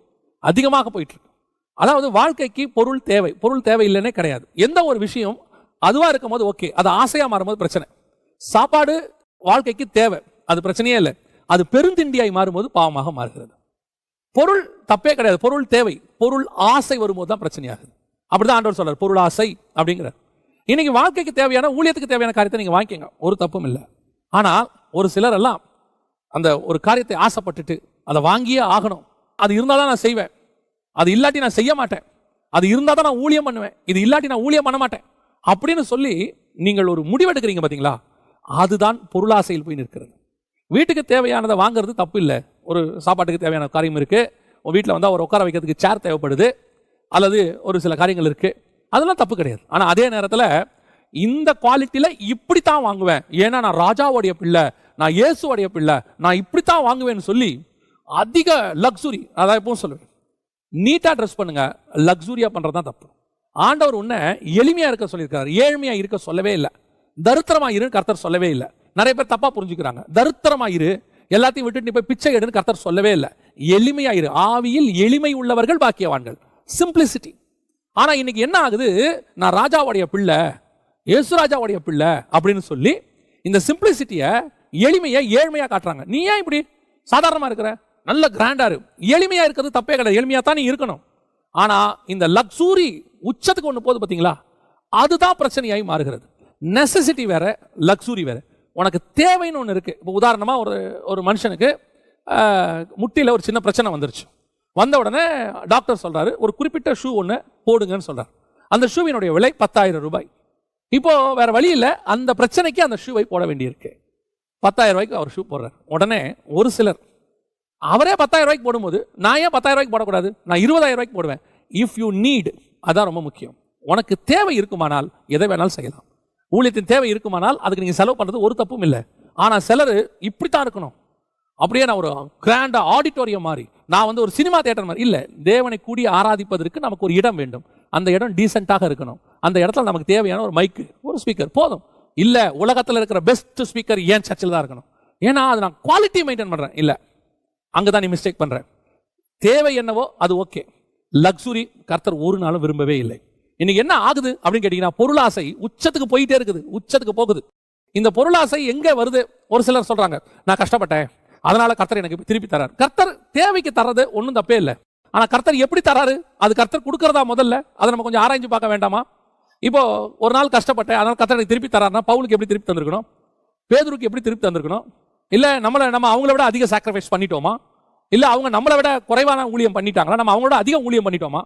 அதிகமாக போயிட்டு இருக்கு. அதாவது வாழ்க்கைக்கு பொருள் தேவை, பொருள் தேவை இல்லைன்னே கிடையாது. எந்த ஒரு விஷயம் அதுவா இருக்கும் போது ஓகே, அது ஆசையா மாறும்போது பிரச்சனை. சாப்பாடு வாழ்க்கைக்கு தேவை, அது பிரச்சனையே இல்லை. அது பெருந்திண்டியாய் மாறும்போது பாவமாக மாறுகிறது. பொருள் தப்பே கிடையாது, பொருள் தேவை. பொருள் ஆசை வரும்போது தான் பிரச்சனையாகுது. அப்படிதான் ஆண்டவர் சொல்றார், பொருள் ஆசை அப்படிங்கிறார். இன்னைக்கு வாழ்க்கைக்கு தேவையான, ஊழியத்துக்கு தேவையான காரியத்தை நீங்க வாங்கிக்கங்க, ஒரு தப்பும் இல்லை. ஆனால் ஒரு சிலர் எல்லாம் அந்த ஒரு காரியத்தை ஆசைப்பட்டுட்டு அதை வாங்கியே ஆகணும், அது இருந்தால் தான் நான் செய்வேன், அது இல்லாட்டி நான் செய்ய மாட்டேன், அது இருந்தால் தான் நான் ஊழியம் பண்ணுவேன், இது இல்லாட்டி நான் ஊழியம் பண்ண மாட்டேன் அப்படின்னு சொல்லி நீங்கள் ஒரு முடிவெடுக்கிறீங்க பார்த்தீங்களா? அதுதான் பொருளாசையில் போய் நிற்கிறது. வீட்டுக்கு தேவையானதை வாங்குறது தப்பு இல்லை. ஒரு சாப்பாட்டுக்கு தேவையான காரியம் இருக்கு, உன் வீட்டில் வந்தால் ஒரு உட்கார வைக்கிறதுக்கு சேர் தேவைப்படுது, அல்லது ஒரு சில காரியங்கள் இருக்கு, அதெல்லாம் தப்பு கிடையாது. ஆனால் அதே நேரத்தில் இந்த குவாலிட்டியில் இப்படித்தான் வாங்குவேன், ஏன்னா நான் ராஜாவுடைய பிள்ளை, நான் இயேசுவுடைய பிள்ளை, நான் இப்படித்தான் வாங்குவேன்னு சொல்லி அதிக லக்ஸுரி, அதான் எப்பவும் சொல்லுவேன், நீட்டா ட்ரெஸ் பண்ணுங்க, லக்ஸுரியா பண்றது தான் தப்பு. ஆண்டவர் உன்னை எளிமையா இருக்க சொல்லியிருக்காரு, ஏழ்மையா இருக்க சொல்லவே இல்லை. தரித்திரமா இரு கர்த்தர் சொல்லவே இல்லை. நிறைய பேர் தப்பா புரிஞ்சுக்கிறாங்க. தரித்திரமா இரு, எல்லாத்தையும் விட்டுட்டு நீ போய் பிச்சை எடுன்னு கர்த்தர் சொல்லவே இல்லை. எளிமையா இரு, ஆவியில் எளிமை உள்ளவர்கள் பாக்கியவான்கள், சிம்பிளிசிட்டி. ஆனா இன்னைக்கு என்ன ஆகுது, நான் ராஜாவுடைய பிள்ளை, இயேசு ராஜாவுடைய பிள்ளை அப்படின்னு சொல்லி இந்த சிம்பிளிசிட்டியை, எளிமையை ஏழ்மையா காட்டுறாங்க. நீ ஏன் இப்படி சாதாரணமா இருக்கிற, நல்ல கிராண்டா இரு. எளிமையா இருக்கிறது தப்பே கிடையாது, எளிமையா தான் நீ இருக்கணும். ஆனா இந்த லக்ஸூரி உச்சத்துக்கு ஒண்ணு போகுது பாத்தீங்களா, அதுதான் பிரச்சனையாகி மாறுகிறது. நெசசிட்டி வேற, லக்ஸூரி வேற. உனக்கு தேவைன்னு ஒன்று இருக்கு. இப்போ உதாரணமா ஒரு மனுஷனுக்கு முட்டியில் ஒரு சின்ன பிரச்சனை வந்துருச்சு. வந்த உடனே டாக்டர் சொல்றாரு, ஒரு குறிப்பிட்ட ஷூ ஒன்று போடுங்கன்னு சொல்றாரு. அந்த ஷூவினுடைய விலை 10,000 ரூபாய். இப்போ வேற வழி இல்லை, அந்த பிரச்சனைக்கு அந்த ஷூவை போட வேண்டியிருக்கு. 10,000 ரூபாய்க்கு அவர் ஷூ போடுறார். உடனே ஒரு சிலர் அவரே 10,000 ரூபாய்க்கு போடும்போது நான் ஏன் 10,000 ரூபாய்க்கு போடக்கூடாது, நான் 20,000 ரூபாய்க்கு போடுவேன். இஃப் யூ நீட், அதான் ரொம்ப முக்கியம். உனக்கு தேவை இருக்குமானால் எதை வேணாலும் செய்யலாம். ஊழியத்தின் தேவை இருக்குமானால் அதுக்கு நீங்க செலவு பண்றது ஒரு தப்பும் இல்லை. ஆனா சிலர் இப்படித்தான் இருக்கணும், அப்படியே நான் ஒரு கிராண்டா ஆடிட்டோரியம் மாதிரி, நான் ஒரு சினிமா தியேட்டர் மாதிரி இல்லை. தேவனை கூடி ஆராதிப்பதற்கு நமக்கு ஒரு இடம் வேண்டும். அந்த இடம் டீசென்ட்டாக இருக்கணும். அந்த இடத்துல நமக்கு தேவையான ஒரு மைக்கு, ஒரு ஸ்பீக்கர் போதும். இல்ல உலகத்தில் இருக்கிற பெஸ்ட் ஸ்பீக்கர் ஏன் சர்ச்சில் தான் இருக்கணும், ஏன்னா அது நான் குவாலிட்டி மெயின்டைன் பண்றேன். இல்ல, அங்கதான் நீ மிஸ்டேக் பண்ற. தேவை என்னவோ அது ஓகே. லக்ஸுரி கர்த்தர் ஒரு நாளும் விரும்பவே இல்லை. இன்னைக்கு என்ன ஆகுது அப்படின்னு கேட்டீங்கன்னா, பொருளாசை உச்சத்துக்கு போயிட்டே இருக்குது, உச்சத்துக்கு போகுது. இந்த பொருளாசை எங்க வருது? ஒரு சிலர் சொல்றாங்க, நான் கஷ்டப்பட்டேன் அதனால கர்த்தர் எனக்கு திருப்பி தரார். கர்த்தர் தேவைக்கு தர்றது ஒன்றும் தப்பே இல்லை. ஆனா கர்த்தர் எப்படி தராரு, அது கர்த்தர் கொடுக்கறதா முதல்ல, அதை நம்ம கொஞ்சம் ஆராய்ச்சி பார்க்க வேண்டாமா? இப்போ ஒரு நாள் கஷ்டப்பட்டேன் அதனால கர்த்தர் எனக்கு திருப்பி தராருன்னா, பவுலுக்கு எப்படி திருப்பி தந்திருக்கணும், பேதுருக்கு எப்படி திருப்பி தந்திருக்கணும்? இல்ல நம்ம அவங்கள விட அதிக சாக்ரிஃபைஸ் பண்ணிட்டோமா? இல்ல அவங்க நம்மளை விட குறைவான ஊழியம் பண்ணிட்டாங்களா, நம்ம அவங்களோட அதிக ஊழியம் பண்ணிட்டோமா?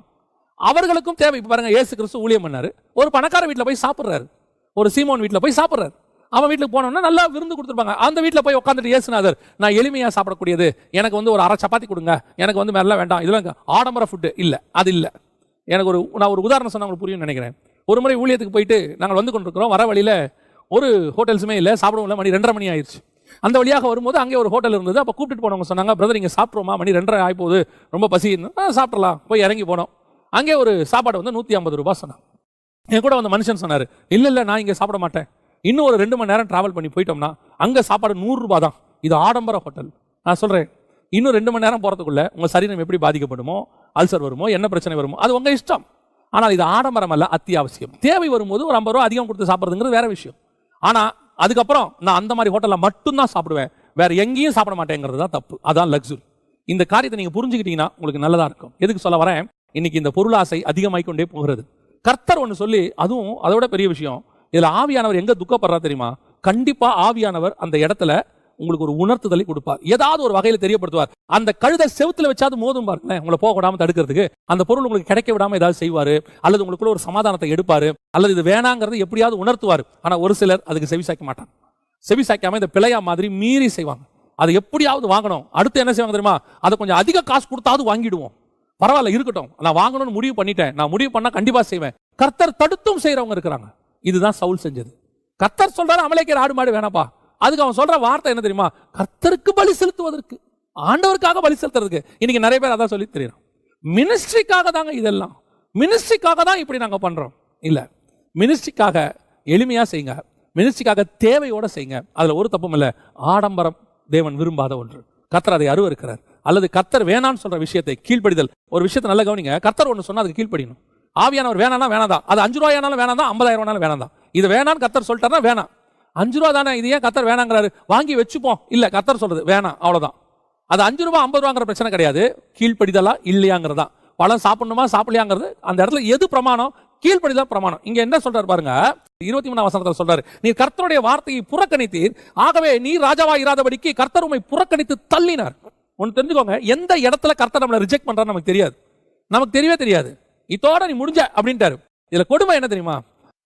அவர்களுக்கும் தேவை. இப்ப பாருங்க, இயேசு கிறிஸ்து ஊழியம் பண்ணாரு, ஒரு பணக்கார வீட்டுல போய் சாப்பிடுறாரு, ஒரு சீமோன் வீட்டுல போய் சாப்பிடுறாரு. அவன் வீட்டுக்கு போனோம்னா நல்லா விருந்து கொடுத்துருப்பாங்க. அந்த வீட்டில் போய் உட்காந்துட்டு, இயேசுநாதர் நான் எளிமையா சாப்பிடக்கூடியது, எனக்கு ஒரு அரை சப்பாத்தி கொடுங்க, எனக்கு மேல வேண்டாம், இதெல்லாம் ஆடம்பர ஃபுட்டு இல்ல, அது இல்ல. எனக்கு நான் ஒரு உதாரணம் சொன்னா உங்களுக்கு புரியும் நினைக்கிறேன். ஒரு முறை ஊழியத்துக்கு போயிட்டு நாங்கள் வந்து கொண்டிருக்கிறோம், வர வழியில ஒரு ஹோட்டல்ஸுமே இல்லை, சாப்பிடவும் இல்லை, மணி 2:30 மணி ஆயிடுச்சு. அந்த வழியாக வரும்போது அங்கே ஒரு ஹோட்டல் இருந்தது. அப்போ கூப்பிட்டு போனவங்க சொன்னாங்க, பிரதர் இங்கே சாப்பிட்றோமா, மணி 2:30 ஆகி போகுது, ரொம்ப பசி, சாப்பிடலாம். போய் இறங்கி போனோம். அங்கே ஒரு சாப்பாடு 150 ரூபாய் சொன்னாங்க. என் கூட வந்த மனுஷன் சொன்னாரு, இல்ல நான் இங்கே சாப்பிட மாட்டேன், இன்னும் ஒரு 2 மணி நேரம் டிராவல் பண்ணி போயிட்டோம்னா அங்கே சாப்பாடு 100 ரூபாய் தான், இது ஆடம்பர ஹோட்டல். நான் சொல்றேன், இன்னும் 2 மணி நேரம் போறதுக்குள்ள உங்க சரீரம் எப்படி பாதிக்கப்படுமோ, அல்சர் வருமோ, என்ன பிரச்சனை வருமோ, அது உங்க இஷ்டம். ஆனால் இது ஆடம்பரம் அல்ல, அத்தியாவசியம். தேவை வரும்போது ஒரு 50 ரூபா அதிகம் கொடுத்து சாப்பிட்றதுங்கிறது வேற விஷயம். ஆனா அதுக்கப்புறம் நான் அந்த மாதிரி ஹோட்டல்ல மட்டும்தான் சாப்பிடுவேன், வேற எங்கேயும் சாப்பிட மாட்டேங்கிறது தான் தப்பு. அதான் லக்ஸுரி. இந்த காரியத்தை நீங்க புரிஞ்சுக்கிட்டீங்கன்னா உங்களுக்கு நல்லதா இருக்கும். எதுக்கு சொல்ல வரேன், இன்னைக்கு இந்த பொருளாசை அதிகமாயிக்கொண்டே போகிறது. கர்த்தர் ஒன்று சொல்லி, அதுவும் அதோட பெரிய விஷயம், இதுல ஆவியானவர் எங்க துக்கப்படுறா தெரியுமா? கண்டிப்பா ஆவியானவர் அந்த இடத்துல உங்களுக்கு ஒரு உணர்த்துதலை கொடுப்பார், ஏதாவது ஒரு வகையில தெரியப்படுத்துவார். அந்த கழுதை செவுத்துல வச்சாது மோதும் பாருங்களேன், உங்களை போக விடாம தடுக்கிறதுக்கு. அந்த பொருள் உங்களுக்கு கிடைக்க விடாம ஏதாவது செய்வாரு, அல்லது உங்களுக்குள்ள ஒரு சமாதானத்தை எடுப்பாரு, அல்லது இது வேணாங்கிறது எப்படியாவது உணர்த்துவார். ஆனா ஒரு சிலர் அதுக்கு செவிசாய்க்க மாட்டாங்க. செவிசாய்க்காம இந்த பிழையா மாதிரி மீறி செய்வாங்க. அதை எப்படியாவது வாங்கணும். அடுத்து என்ன செய்வாங்க தெரியுமா, அதை கொஞ்சம் அதிக காசு கொடுத்தாவது வாங்கிடுவோம், பரவாயில்ல இருக்கட்டும், நான் வாங்கணும்னு முடிவு பண்ணிட்டேன், நான் முடிவு பண்ணா கண்டிப்பா செய்வேன். கர்த்தர் தடுத்தும் செய்யறவங்க இருக்கிறாங்க. இதுதான் சவுல் செஞ்சது. கர்த்தர் சொல்றாரு, அமலேக்கியர் ஆடு மாடு வேணாப்பா. அதுக்கு அவன் சொல்ற வார்த்தை என்ன தெரியுமா, கர்த்தருக்கு பலி செலுத்துவதற்கு, ஆண்டவருக்காக பலி செலுத்துறதுக்கு. இன்னைக்கு நிறைய பேர் அதான் சொல்லி தெரியும், மினிஸ்ட்ரிக்காக தாங்க இதெல்லாம், மினிஸ்ட்ரிக்காக தான் இப்படி நாங்க பண்றோம். இல்ல, மினிஸ்ட்ரிக்காக எளிமையா செய்யுங்க, மினிஸ்ட்ரிக்காக தேவையோட செய்யுங்க, அதுல ஒரு தப்பும் இல்ல. ஆடம்பரம் தேவன் விரும்பாத ஒன்று, கர்த்தர் அதை அருவருக்கிறார். அல்லது கர்த்தர் வேணான்னு சொல்ற விஷயத்தை கீழ்ப்படிதல். ஒரு விஷயத்தை நல்லா கவனிங்க, கர்த்தர் ஒன்று சொன்னா அதுக்கு கீழ்ப்படியணும். ஆவியானவர் வேணானா வேணாதான், அது 5 ரூபாயானாலும் வேணாதான், 50,000 ரூபாயானாலும் வேணாதான். இது வேணான்னு கர்த்தர் சொல்லிட்டாருன்னா வேணாம். 5 ரூபா தானே, இது ஏன் கர்த்தர் வேணாங்கிறாரு, வாங்கி வச்சுப்போம். இல்ல, கர்த்தர் சொல்றது வேணாம், அவ்வளவுதான். அது 5 ரூபாய் 50 ரூபாங்கிற பிரச்சனை கிடையாது, கீழ்ப்படிதலா இல்லையாங்கிறதா. பழம் சாப்பிடணுமா சாப்பிடலையாங்கிறது அந்த இடத்துல எது பிரமாணம், கீழ்ப்படிதல் பிரமாணம். இங்க என்ன சொல்றாரு பாருங்க, 23ஆம் வசனத்தில் சொல்றாரு, நீ கர்த்தருடைய வார்த்தையை புறக்கணித்தீர், ஆகவே நீ ராஜாவா இராதபடிக்கு கர்த்தர் உம்மை புறக்கணித்து தள்ளினார். ஒன்னு தெரிஞ்சுக்கோங்க, எந்த இடத்துல கர்த்தர் நம்மளை ரிஜெக்ட் பண்றாரு நமக்கு தெரியாது, நமக்கு தெரியவே தெரியாது. இதோட நீ முடிஞ்ச அப்படின்ட்டாரு. இதுல கொடுமை என்ன தெரியுமா,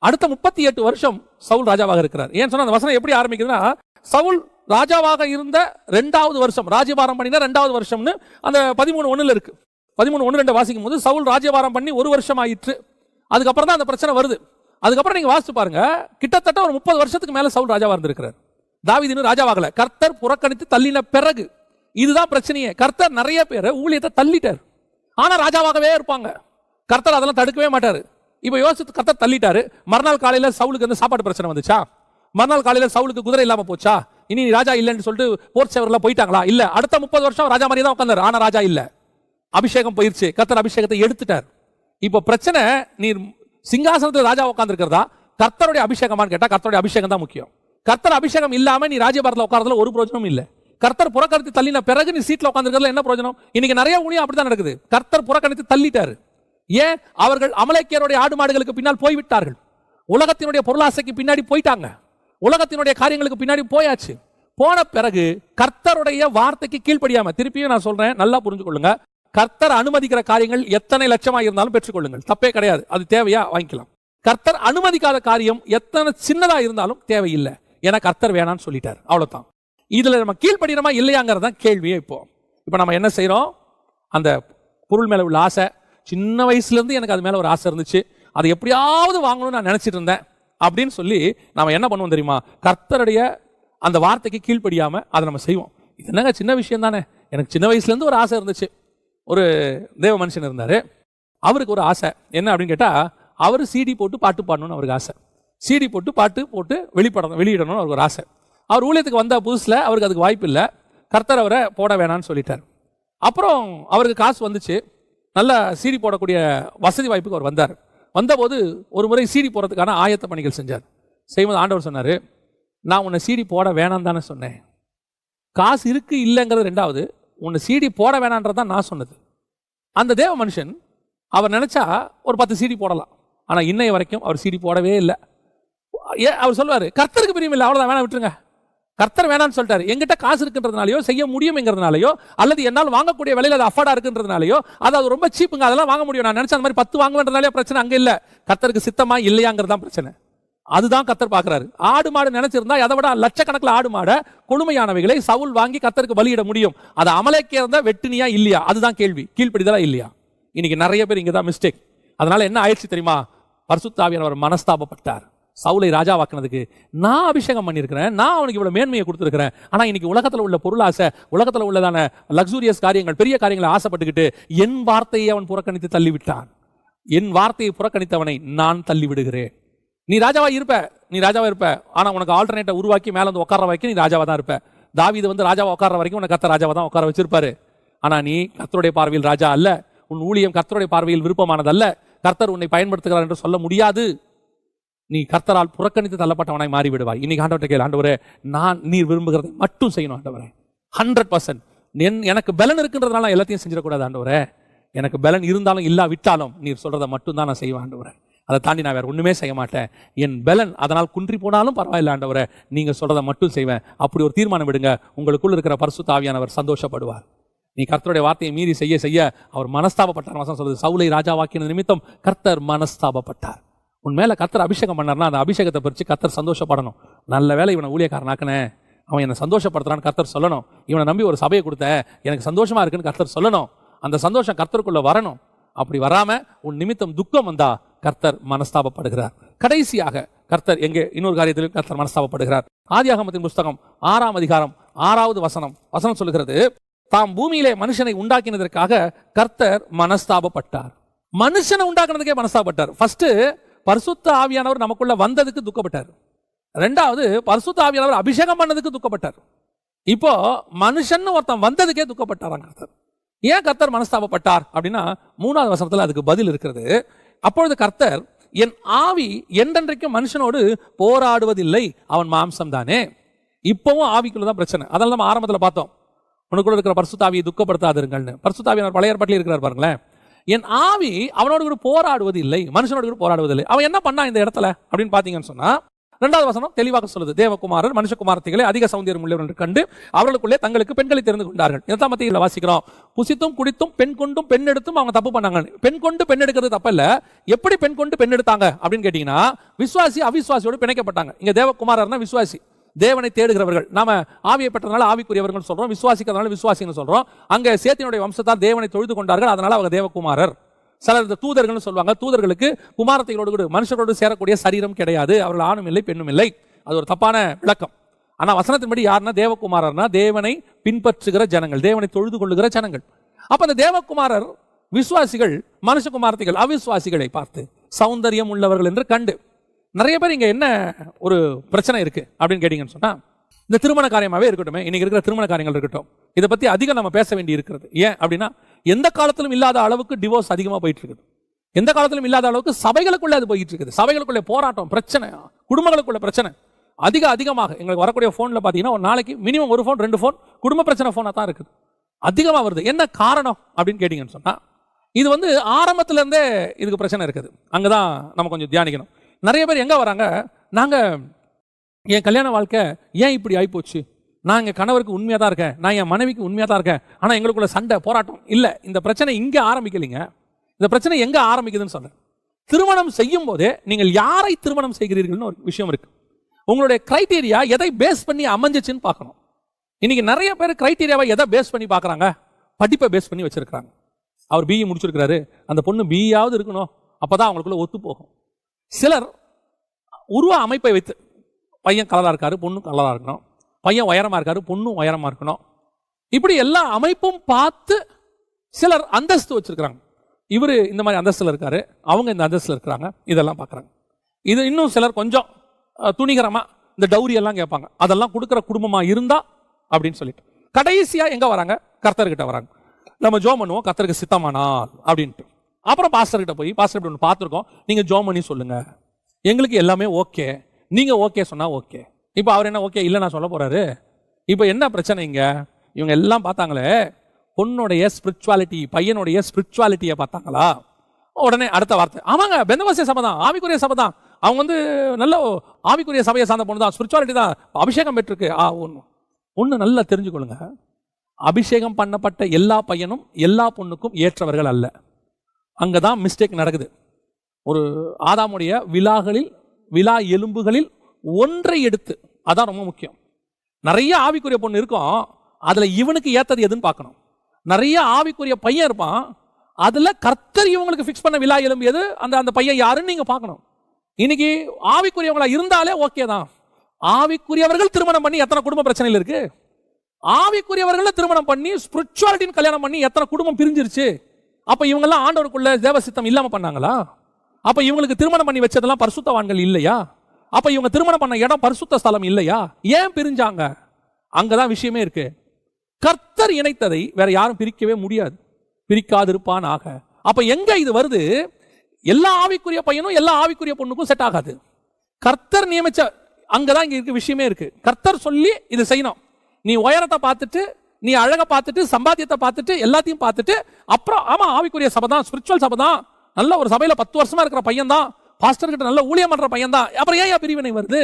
அடுத்த 38 வருஷம் சவுல் ராஜாவாக இருக்கிறார். ஏன் சொன்னா அந்த வசனம் எப்படி ஆரம்பிக்குதுன்னா, சவுல் ராஜாவாக இருந்த 2வது வருஷம், ராஜ்யபாரம் பண்ணின 2வது வருஷம்னு அந்த 13:1 இருக்கு. 13:1 வாசிக்கும் போது சவுல் ராஜ்யபாரம் பண்ணி 1 வருஷம் ஆயிற்று. அதுக்கப்புறம் தான் அந்த பிரச்சனை வருது. அதுக்கப்புறம் நீங்க வாசித்து பாருங்க, கிட்டத்தட்ட ஒரு 30 வருஷத்துக்கு மேல சவுல் ராஜாவா இருந்திருக்கிறார். தாவீது இன்னும் ராஜாவாகல. கர்த்தர் புறக்கணித்து தள்ளின பிறகு, இதுதான் பிரச்சனையே. கர்த்தர் நிறைய பேரை ஊழியத்தை தள்ளிட்டார், ஆனா ராஜாவாகவே இருப்பாங்க. கர்த்தர் அதெல்லாம் தடுக்கவே மாட்டாரு. இப்ப யோசித்து கர்த்தர் தள்ளிட்டாரு. மறுநாள் காலையில சவுலுக்கு வந்து சாப்பாடு பிரச்சனை வந்துச்சா? மறுநாள் காலையில சவுலுக்கு குதிரை இல்லாம போச்சா? இனி ராஜா இல்லைன்னு சொல்லிட்டு போர் சேவர்லாம் போயிட்டாங்களா? இல்ல. அடுத்த 30 வருஷம் ராஜா மாதிரி தான் உட்கார்ந்தாரு, ஆனா ராஜா இல்ல. அபிஷேகம் போயிருச்சு, கர்த்தர் அபிஷேகத்தை எடுத்துட்டார். இப்ப பிரச்சனை, நீர் சிங்காசனத்தில் ராஜா உட்கார்ந்து இருக்கிறதா கர்த்தருடைய அபிஷேகமான்னு கேட்டா கர்த்தருடைய அபிஷேகம் தான் முக்கியம். கர்த்தர் அபிஷேகம் இல்லாம நீ ராஜ்யபாரத்தில் உட்கார்றதுல ஒரு பிரயோஜனமும் இல்ல. கர்த்தர் புறக்கணித்து தள்ளின பிறகு நீ சீட்ல உட்கார்ந்துருக்கிறதுல என்ன பிரயோஜனம்? இன்னைக்கு நிறைய ஊழியம் அப்படிதான் நடக்குது. கர்த்தர் புறக்கணித்து தள்ளிட்டாரு. ஏன்? அவர்கள் அமலேக்கியருடைய ஆடு மாடுகளுக்கு பின்னால் போய்விட்டார்கள். உலகத்தினுடைய பொருளாசைக்கு பின்னாடி போயிட்டாங்க. உலகத்தினுடைய காரியங்களுக்கு பின்னாடி போயாச்சு. போன பிறகு கர்த்தருடைய வார்த்தைக்கு கீழ்ப்படியாம, திருப்பியும் நான் சொல்றேன், நல்லா புரிஞ்சுக்கொள்ளுங்க, கர்த்தர் அனுமதிக்கிற காரியங்கள் எத்தனை லட்சமா இருந்தாலும் பெற்றுக்கொள்ளுங்கள், தப்பே கிடையாது. அது தேவையா வாங்கிக்கலாம். கர்த்தர் அனுமதிக்காத காரியம் எத்தனை சின்னதா இருந்தாலும் தேவையில்லை, ஏன்னா கர்த்தர் வேணான்னு சொல்லிட்டார், அவ்வளவுதான். இதுல நம்ம கீழ்ப்படினமா இல்லையாங்கிறது தான் கேள்வியே. இப்போ நம்ம என்ன செய்யறோம்? அந்த பொருள் மேல உள்ள ஆசை, சின்ன வயசுல இருந்து எனக்கு அது மேல ஒரு ஆசை இருந்துச்சு, அதை எப்படியாவது வாங்கணும்னு நான் நினைச்சிட்டு இருந்தேன் அப்படின்னு சொல்லி நாம என்ன பண்ணுவோம் தெரியுமா? கர்த்தருடைய அந்த வார்த்தைக்கு கீழ்ப்படியாம அதை நம்ம செய்வோம். இது என்னங்க சின்ன விஷயம் தானே, எனக்கு சின்ன வயசுல இருந்து ஒரு ஆசை இருந்துச்சு. ஒரு தேவ மனுஷன் இருந்தாரு, அவருக்கு ஒரு ஆசை என்ன அப்படின்னு கேட்டா, அவர் சிடி போட்டு பாட்டு பாடணும்னு அவருக்கு ஆசை. சிடி போட்டு பாட்டு போட்டு வெளியிடணும்னு அவருக்கு ஒரு ஆசை. அவர் ஊழியத்துக்கு வந்த புதுசுல அவருக்கு அதுக்கு வாய்ப்பு இல்லை. கர்த்தர் அவரை போட வேணான்னு சொல்லிட்டார். அப்புறம் அவருக்கு காசு வந்துச்சு, நல்ல சிடி போடக்கூடிய வசதி வாய்ப்புக்கு அவர் வந்தார். வந்தபோது ஒரு முறை சிடி போடுறதுக்கான ஆயத்த பணிகள் செஞ்சார். செய்யும்போது ஆண்டவர் சொன்னார், நான் உன்னை சிடி போட வேணாம் தானே சொன்னேன், காசு இருக்கு இல்லைங்கிறது ரெண்டாவது, உன்னை சிடி போட வேணான்றதான் நான் சொன்னது. அந்த தேவ மனுஷன் அவர் நினைச்சா ஒரு 10 சிடி போடலாம், ஆனா இன்னைய வரைக்கும் அவர் சிடி போடவே இல்லை. அவர் சொல்லுவாரு, கர்த்தருக்கு பிரியம் இல்லை, அவ்வளவுதான், வேணாம் விட்டுருங்க. கர்த்தர் வேணான்னு சொல்லிட்டாரு. எங்கிட்ட காசு இருக்குன்றதுனாலயோ செய்ய முடியும்ங்கிறதுனாலயோ அல்லது என்னால் வாங்கக்கூடிய விலையில அது அஃபோர்டா இருக்குன்றதுனாலயோ அது ரொம்ப சீப்புங்க, அதெல்லாம் வாங்க முடியும், நான் நினைச்ச அந்த மாதிரி 10 வாங்குவேன்றதுனாலே பிரச்சனை அங்க இல்ல. கர்த்தருக்கு சித்தமா இல்லையாங்கிறது தான் பிரச்சனை. அதுதான் கர்த்தர் பார்க்கிறாரு. ஆடு மாடு நினைச்சிருந்தா அதை விட லட்சக்கணக்கில் ஆடு மாட கொடுமையானவைகளை சவுல் வாங்கி கர்த்தருக்கு பலியிட முடியும். அது அமலேக்கியா இருந்தா வெட்டினியா இல்லையா, அதுதான் கேள்வி. கீழ்ப்படிதலா இல்லையா? இன்னைக்கு நிறைய பேர் இங்கதான் மிஸ்டேக். அதனால என்ன ஆயிடுச்சு தெரியுமா? பரிசுத்த ஆவியானவர் மனஸ்தாபப்பட்டார். சவுலை ராஜாவாக்குனதுக்கு நான் அபிஷேகம் பண்ணியிருக்கிறேன், நான் அவனுக்கு இவ்வளவு மேன்மையை கொடுத்துருக்கிறேன், ஆனா இன்னைக்கு உலகத்துல உள்ள பொருளாசை, உலகத்துல உள்ளதான லக்ஸூரியஸ் காரியங்கள், பெரிய காரியங்களை ஆசைப்பட்டுக்கிட்டு என் வார்த்தையை அவன் புறக்கணித்து தள்ளிவிட்டான். என் வார்த்தையை புறக்கணித்தவனை நான் தள்ளி விடுகிறேன். நீ ராஜாவா இருப்ப, ஆனா உனக்கு ஆல்டர்னேட்டை உருவாக்கி மேல வந்து உட்கார வரைக்கும் நீ ராஜாவா தான் இருப்ப. தாவீது வந்து ராஜாவா உட்கார வரைக்கும் உனக்கு கர்த்தர் ராஜாவா தான் உட்கார வச்சிருப்பாரு. ஆனா நீ கர்த்தருடைய பார்வையில் ராஜா அல்ல. உன் ஊழியம் கர்த்தருடைய பார்வையில் விருப்பமானதல்ல. கர்த்தர் உன்னை பயன்படுத்துகிறார் என்று சொல்ல முடியாது. நீ கர்த்தரால் புறக்கணித்து தள்ளப்பட்டவனாய் மாறி விடுவாய். இன்னைக்கு ஆண்டவர்கிட்ட கேளு, ஆண்டவரே நான் நீர் விரும்புகிறதை மட்டும் செய்யணும் ஆண்டவரே, 100%. எனக்கு பலன் இருக்குன்றதுனால எல்லாத்தையும் செஞ்சிடக்கூடாது ஆண்டவரே. எனக்கு பலன் இருந்தாலும் இல்லா விட்டாலும் நீர் சொல்றதை மட்டும் தான் நான் செய்வேன் ஆண்டவரே. அதை தாண்டி நான் வேற ஒண்ணுமே செய்ய மாட்டேன். என் பலன் அதனால் குன்றி போனாலும் பரவாயில்ல ஆண்டவரே, நீங்க சொல்றதை மட்டும் செய்வேன். அப்படி ஒரு தீர்மானம் விடுங்க, உங்களுக்குள்ள இருக்கிற பரிசுத்த ஆவியானவர் சந்தோஷப்படுவார். நீ கர்த்தருடைய வார்த்தையை மீறி செய்ய செய்ய அவர் மனஸ்தாபப்பட்டார். வசனம் சொல்றது, சவுலை ராஜாவாக்கின நிமித்தம் கர்த்தர் மனஸ்தாபப்பட்டார். உன் மேல கர்த்தர் அபிஷேகம் பண்ணார்னா அந்த அபிஷேகத்தை பறிச்சு கர்த்தர் சந்தோஷப்படணும். நல்ல வேலை இவனை ஊழியக்காரனாக்குனே, அவன் என்னை சந்தோஷப்படுத்துறான்னு கர்த்தர் சொல்லணும். இவனை நம்பி ஒரு சபையை கொடுத்த, எனக்கு சந்தோஷமா இருக்குன்னு கர்த்தர் சொல்லணும். அந்த சந்தோஷம் கர்த்தருக்குள்ள வரணும். அப்படி வராம உன் நிமித்தம் துக்கம் வந்தா கர்த்தர் மனஸ்தாபப்படுகிறார். கடைசியாக கர்த்தர் எங்கே இன்னொரு காரியத்திலும் கர்த்தர் மனஸ்தாபப்படுகிறார். ஆதியாகமத்தின் புஸ்தகம் 6ஆம் அதிகாரம் 6வது வசனம் சொல்லுகிறது, தாம் பூமியிலே மனுஷனை உண்டாக்கினதற்காக கர்த்தர் மனஸ்தாபப்பட்டார். மனுஷனை உண்டாக்குனதுக்கே மனஸ்தாபப்பட்டார். ஃபர்ஸ்ட் பரிசுத்த ஆவியானவர் நமக்குள்ள வந்ததுக்கு துக்கப்பட்டார். ரெண்டாவது பரிசுத்த ஆவியானவர் அபிஷேகம் பண்ணதுக்கு துக்கப்பட்டார். இப்போ மனுஷன் ஒருத்தன் வந்ததுக்கே துக்கப்பட்டாராம் கர்த்தர். ஏன் கர்த்தர் மனஸ்தாபப்பட்டார் அப்படின்னா 3வது வசனத்துல அதுக்கு பதில் இருக்கிறது. அப்பொழுது கர்த்தர், என் ஆவி என்றென்றைக்கும் மனுஷனோடு போராடுவதில்லை, அவன் மாம்சம் தானே. இப்பவும் ஆவிக்குள்ளதான் பிரச்சனை. அதனால நம்ம ஆரம்பத்துல பார்த்தோம், உனக்குள்ள இருக்கிற பரிசுத்த ஆவியை துக்கப்படுத்தாதிருங்கள்னு. பரிசுத்த ஆவியானவர் பழைய ஏற்பாட்டில் இருக்கிறார் பாருங்களேன். என் ஆவி அவனோடு கூட போராடுவது இல்லை, மனுஷனோடு கூட போராடுவதில்லை. அவன் என்ன பண்ணா இந்த இடத்துல அப்படின்னு பாத்தீங்கன்னு சொன்னா, 2வது வசனம் தெளிவாக சொல்லுது, தேவகுமாரர் மனுஷகுமாரத்திகளை அதிக சௌந்தரியம் உள்ளவர் என்று கண்டு அவர்களுக்குள்ளே தங்களுக்கு பெண்களை தெரிந்து கொண்டார்கள். இதான் மத்தியில் வாசிக்கிறோம். புசித்தும் குடித்தும் பெண் கொண்டும் பெண் எடுத்தும் அவங்க தப்பு பண்ணாங்க. பெண் கொண்டு பெண் எடுக்கிறது தப்பல்ல. எப்படி பெண் கொண்டு பெண் எடுத்தாங்க அப்படின்னு கேட்டீங்கன்னா, விசுவாசி அவிசுவாசியோடு பிணைக்கப்பட்டாங்க. இங்க தேவகுமாரர்னா விசுவாசி, தேவனை தேடுகிறவர்கள். நாம ஆவியை பெற்றதுனால ஆவிக்குரியவர்கள் சொல்றோம், விசுவாசிக்கிறதுனால விசுவாசின்னு சொல்றோம். அங்க சேத்தினுடைய வம்சத்தார் தேவனை தொழுது கொண்டார்கள், அதனால அவங்க தேவகுமாரர். சிலர் தூதர்கள் சொல்லுவாங்க, தூதர்களுக்கு குமாரத்தைகளோடு மனுஷர்களோடு சேரக்கூடிய சரீரம் கிடையாது, அவர்கள் ஆணும் இல்லை பெண்ணும் இல்லை. அது ஒரு தப்பான விளக்கம். ஆனா வசனத்தின்படி யாருன்னா தேவகுமாரர்னா தேவனை பின்பற்றுகிற ஜனங்கள், தேவனை தொழுது கொள்ளுகிற ஜனங்கள். அப்ப அந்த தேவகுமாரர் விசுவாசிகள் மனுஷகுமாரத்திகள் அவிசுவாசிகளை பார்த்து சௌந்தரியம் உள்ளவர்கள் என்று கண்டு. நிறைய பேர் இங்க என்ன ஒரு பிரச்சனை இருக்கு அப்படின்னு கேட்டீங்கன்னு சொன்னா, இந்த திருமண காரியமாவே இருக்கட்டும், இன்னைக்கு இருக்கிற திருமண காரியங்கள் இருக்கட்டும், இதை பத்தி அதிகம் நம்ம பேச வேண்டி இருக்கிறது. ஏன் அப்படின்னா, எந்த காலத்திலும் இல்லாத அளவுக்கு டிவோர்ஸ் அதிகமா போயிட்டு இருக்குது. எந்த காலத்திலும் இல்லாத அளவுக்கு சபைகளுக்குள்ள அது போயிட்டு இருக்குது. சபைகளுக்குள்ள போராட்டம், பிரச்சனை, குடும்பங்களுக்குள்ள பிரச்சனை அதிகமாக. எங்களுக்கு வரக்கூடிய போன்ல பாத்தீங்கன்னா ஒரு நாளைக்கு மினிமம் 1 ஃபோன் 2 ஃபோன் குடும்ப பிரச்சனை போனா தான் இருக்குது, அதிகமா வருது. என்ன காரணம் அப்படின்னு கேட்டீங்கன்னு சொன்னா, இது வந்து ஆரம்பத்துல இருந்தே இதுக்கு பிரச்சனை இருக்குது. அங்கதான் நம்ம கொஞ்சம் தியானிக்கணும். நிறைய பேர் எங்க வராங்க, நாங்க என் கல்யாண வாழ்க்கை ஏன் இப்படி ஆயிப்போச்சு, நான் எங்க கணவருக்கு உண்மையா தான் இருக்கேன், நான் என் மனைவிக்கு உண்மையா தான் இருக்கேன், ஆனா எங்களுக்குள்ள சண்டை போராட்டம் இல்ல. இந்த பிரச்சனை இங்க ஆரம்பிக்கலைங்க. இந்த பிரச்சனை எங்க ஆரம்பிக்குதுன்னு சொல்றேன். திருமணம் செய்யும் போதே நீங்கள் யாரை திருமணம் செய்கிறீர்கள்னு ஒரு விஷயம் இருக்கு. உங்களுடைய கிரைட்டீரியா எதை பேஸ் பண்ணி அமைஞ்சிச்சுன்னு பார்க்கணும். இன்னைக்கு நிறைய பேர் கிரைட்டீரியாவை எதை பேஸ் பண்ணி பார்க்கறாங்க, படிப்பை பேஸ் பண்ணி வச்சிருக்காங்க. அவர் பிஇ முடிச்சிருக்காரு, அந்த பொண்ணு பிஇயாவது இருக்கணும், அப்பதான் அவங்களுக்குள்ள ஒத்து போகும். சிலர் உருவ அமைப்பை வைத்து, பையன் கலரா இருக்காரு பொண்ணு கலரா இருக்கணும், பையன் உயரமா இருக்காரு பொண்ணும் உயரமா இருக்கணும், இப்படி எல்லா அமைப்பும் பார்த்து சிலர் அந்தஸ்து வச்சிருக்காங்க. இவரு இந்த மாதிரி அந்தஸ்துல இருக்காரு, அவங்க இந்த அந்தஸ்துல இருக்கிறாங்க, இதெல்லாம் பார்க்கறாங்க. இது இன்னும் சிலர் கொஞ்சம் துணிகரமா இந்த டௌரி எல்லாம் கேட்பாங்க, அதெல்லாம் கொடுக்கிற குடும்பமா இருந்தா அப்படின்னு சொல்லிட்டு கடைசியா எங்க வராங்க, கர்த்தர்கிட்ட வராங்க. நம்ம ஜோம் பண்ணுவோம், கர்த்தருக்கு சித்தமானால் அப்படின்ட்டு. அப்புறம் பாஸ்டர் கிட்ட போய், பாஸ்டர் இப்படி ஒன்று பார்த்துருக்கோம், நீங்க ஜோம் பண்ணி சொல்லுங்க, எங்களுக்கு எல்லாமே ஓகே, நீங்க ஓகே சொன்னா ஓகே. இப்போ அவர் என்ன ஓகே இல்லை நான் சொல்ல போறாரு. இப்போ என்ன பிரச்சனை இங்க, இவங்க எல்லாம் பார்த்தாங்களே பொண்ணுடைய ஸ்பிரிச்சுவாலிட்டி, பையனுடைய ஸ்பிரிச்சுவாலிட்டியை பார்த்தாங்களா, உடனே அடுத்த வார்த்தை, ஆமாங்க பெந்தகோஸ்தே சபை தான், ஆவிக்குரிய சபை தான், அவங்க வந்து நல்ல ஆவிக்குரிய சபையை சார்ந்த பொண்ணு தான், ஸ்பிரிச்சுவாலிட்டி தான், அபிஷேகம் பெற்றிருக்கு. ஒன்று நல்லா தெரிஞ்சுக்கொள்ளுங்க, அபிஷேகம் பண்ணப்பட்ட எல்லா பையனும் எல்லா பொண்ணுக்கும் ஏற்றவர்கள் அல்ல. அங்கதான் மிஸ்டேக் நடக்குது. ஒரு ஆதாமுடைய விலா எலும்புகளில் ஒன்றை எடுத்து, அதான் ரொம்ப முக்கியம். நிறைய ஆவிக்குரிய பொண்ணு இருக்கும், அதுல இவனுக்கு ஏத்தது எதுன்னு பார்க்கணும். நிறைய ஆவிக்குரிய பையன் இருப்பான், அதுல கர்த்தர் இவங்களுக்கு பிக்ஸ் பண்ண விலா எலும்பு எது, அந்த பையன் யாருன்னு நீங்க பார்க்கணும். இன்னைக்கு ஆவிக்குரியவங்களா இருந்தாலே ஓகே தான். ஆவிக்குரியவர்கள் திருமணம் பண்ணி எத்தனை குடும்ப பிரச்சனைகள் இருக்கு, ஆவிக்குரியவர்கள் திருமணம் பண்ணி ஸ்பிரிச்சுவாலிட்டின்னு கல்யாணம் பண்ணி எத்தனை குடும்பம் பிரிஞ்சிருச்சு. அப்ப இவங்க எல்லாம் ஆண்டவருக்குள்ள தேவசித்தம் இல்லாம பண்ணாங்களா? அப்ப இவங்களுக்கு திருமணம் பண்ணி வச்சதெல்லாம் பரிசுத்தவான்கள் இல்லையா? அப்ப இவங்க திருமணம் பண்ண இடம் பரிசுத்த ஸ்தலம் இல்லையா? ஏன் பிரிஞ்சாங்க? அங்கதான் விஷயமே இருக்கு. கர்த்தர் இணைத்ததை வேற யாரும் பிரிக்கவே முடியாது, பிரிக்காதிருப்பான் ஆக. அப்ப எங்க இது வருது, எல்லா ஆவிக்குரிய பையனும் எல்லா ஆவிக்குரிய பொண்ணுக்கும் செட் ஆகாது. கர்த்தர் நியமிச்ச அங்கதான் இங்க இருக்க விஷயமே இருக்கு. கர்த்தர் சொல்லி இது செய்யணும். நீ உயரத்தை பார்த்துட்டு, நீ அழகை பார்த்துட்டு, சம்பாத்தியத்தை பார்த்துட்டு, எல்லாத்தையும் பார்த்துட்டு, அப்புறம் ஆமா ஆவிக்குரிய சபை தான், ஸ்பிரிச்சுவல் சபை தான், நல்ல ஒரு சபையில 10 வருஷமா இருக்கிற பையன் தான், பாஸ்டர் கிட்ட நல்ல ஊழியம் பண்ற பையன் தான், அப்புறம் ஏன் பிரிவினை வருது?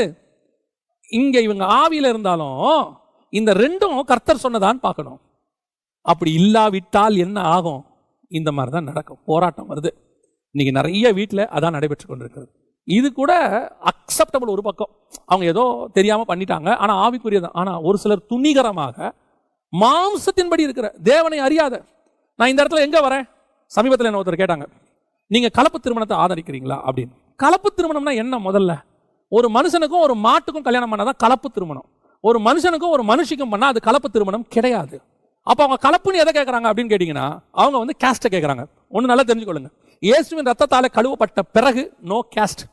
இங்க இவங்க ஆவியில இருந்தாலும் இந்த ரெண்டும் கர்த்தர் சொன்னதான்னு பார்க்கணும். அப்படி இல்லாவிட்டால் என்ன ஆகும்? இந்த மாதிரி தான் நடக்கும், போராட்டம் வருது. இன்னைக்கு நிறைய வீட்டில் அதான் நடைபெற்று கொண்டிருக்கிறது. இது கூட அக்செப்டபிள் ஒரு பக்கம், அவங்க ஏதோ தெரியாம பண்ணிட்டாங்க, ஆனா ஆவிக்குரியதான். ஆனா ஒரு சிலர் துணிகரமாக மாம்சத்தின்படி இருக்கிற தேவனை அறியாத. நான் இந்த இடத்துல எங்க வரேன், சமீபத்தில் என்ன ஒருத்தர் கேட்டாங்க, நீங்க கலப்பு திருமணத்தை ஆதரிக்கிறீங்களா அப்படின்னு. கலப்பு திருமணம்னா என்ன? முதல்ல ஒரு மனுஷனுக்கும் ஒரு மாட்டுக்கும் கல்யாணம் பண்ணாதான் கலப்பு திருமணம். ஒரு மனுஷனுக்கும் ஒரு மனுஷிக்கும் பண்ணா அது கலப்பு திருமணம் கிடையாது. அப்ப அவங்க கலப்புன்னு எதை கேட்கறாங்க அப்படின்னு கேட்டீங்கன்னா, அவங்க வந்து கேஸ்ட கேட்கறாங்க. ஒண்ணு நல்லா தெரிஞ்சுக்கொள்ளுங்க, இயேசுவின் ரத்தத்தால கழுவப்பட்ட பிறகு நோ கேஸ்ட்.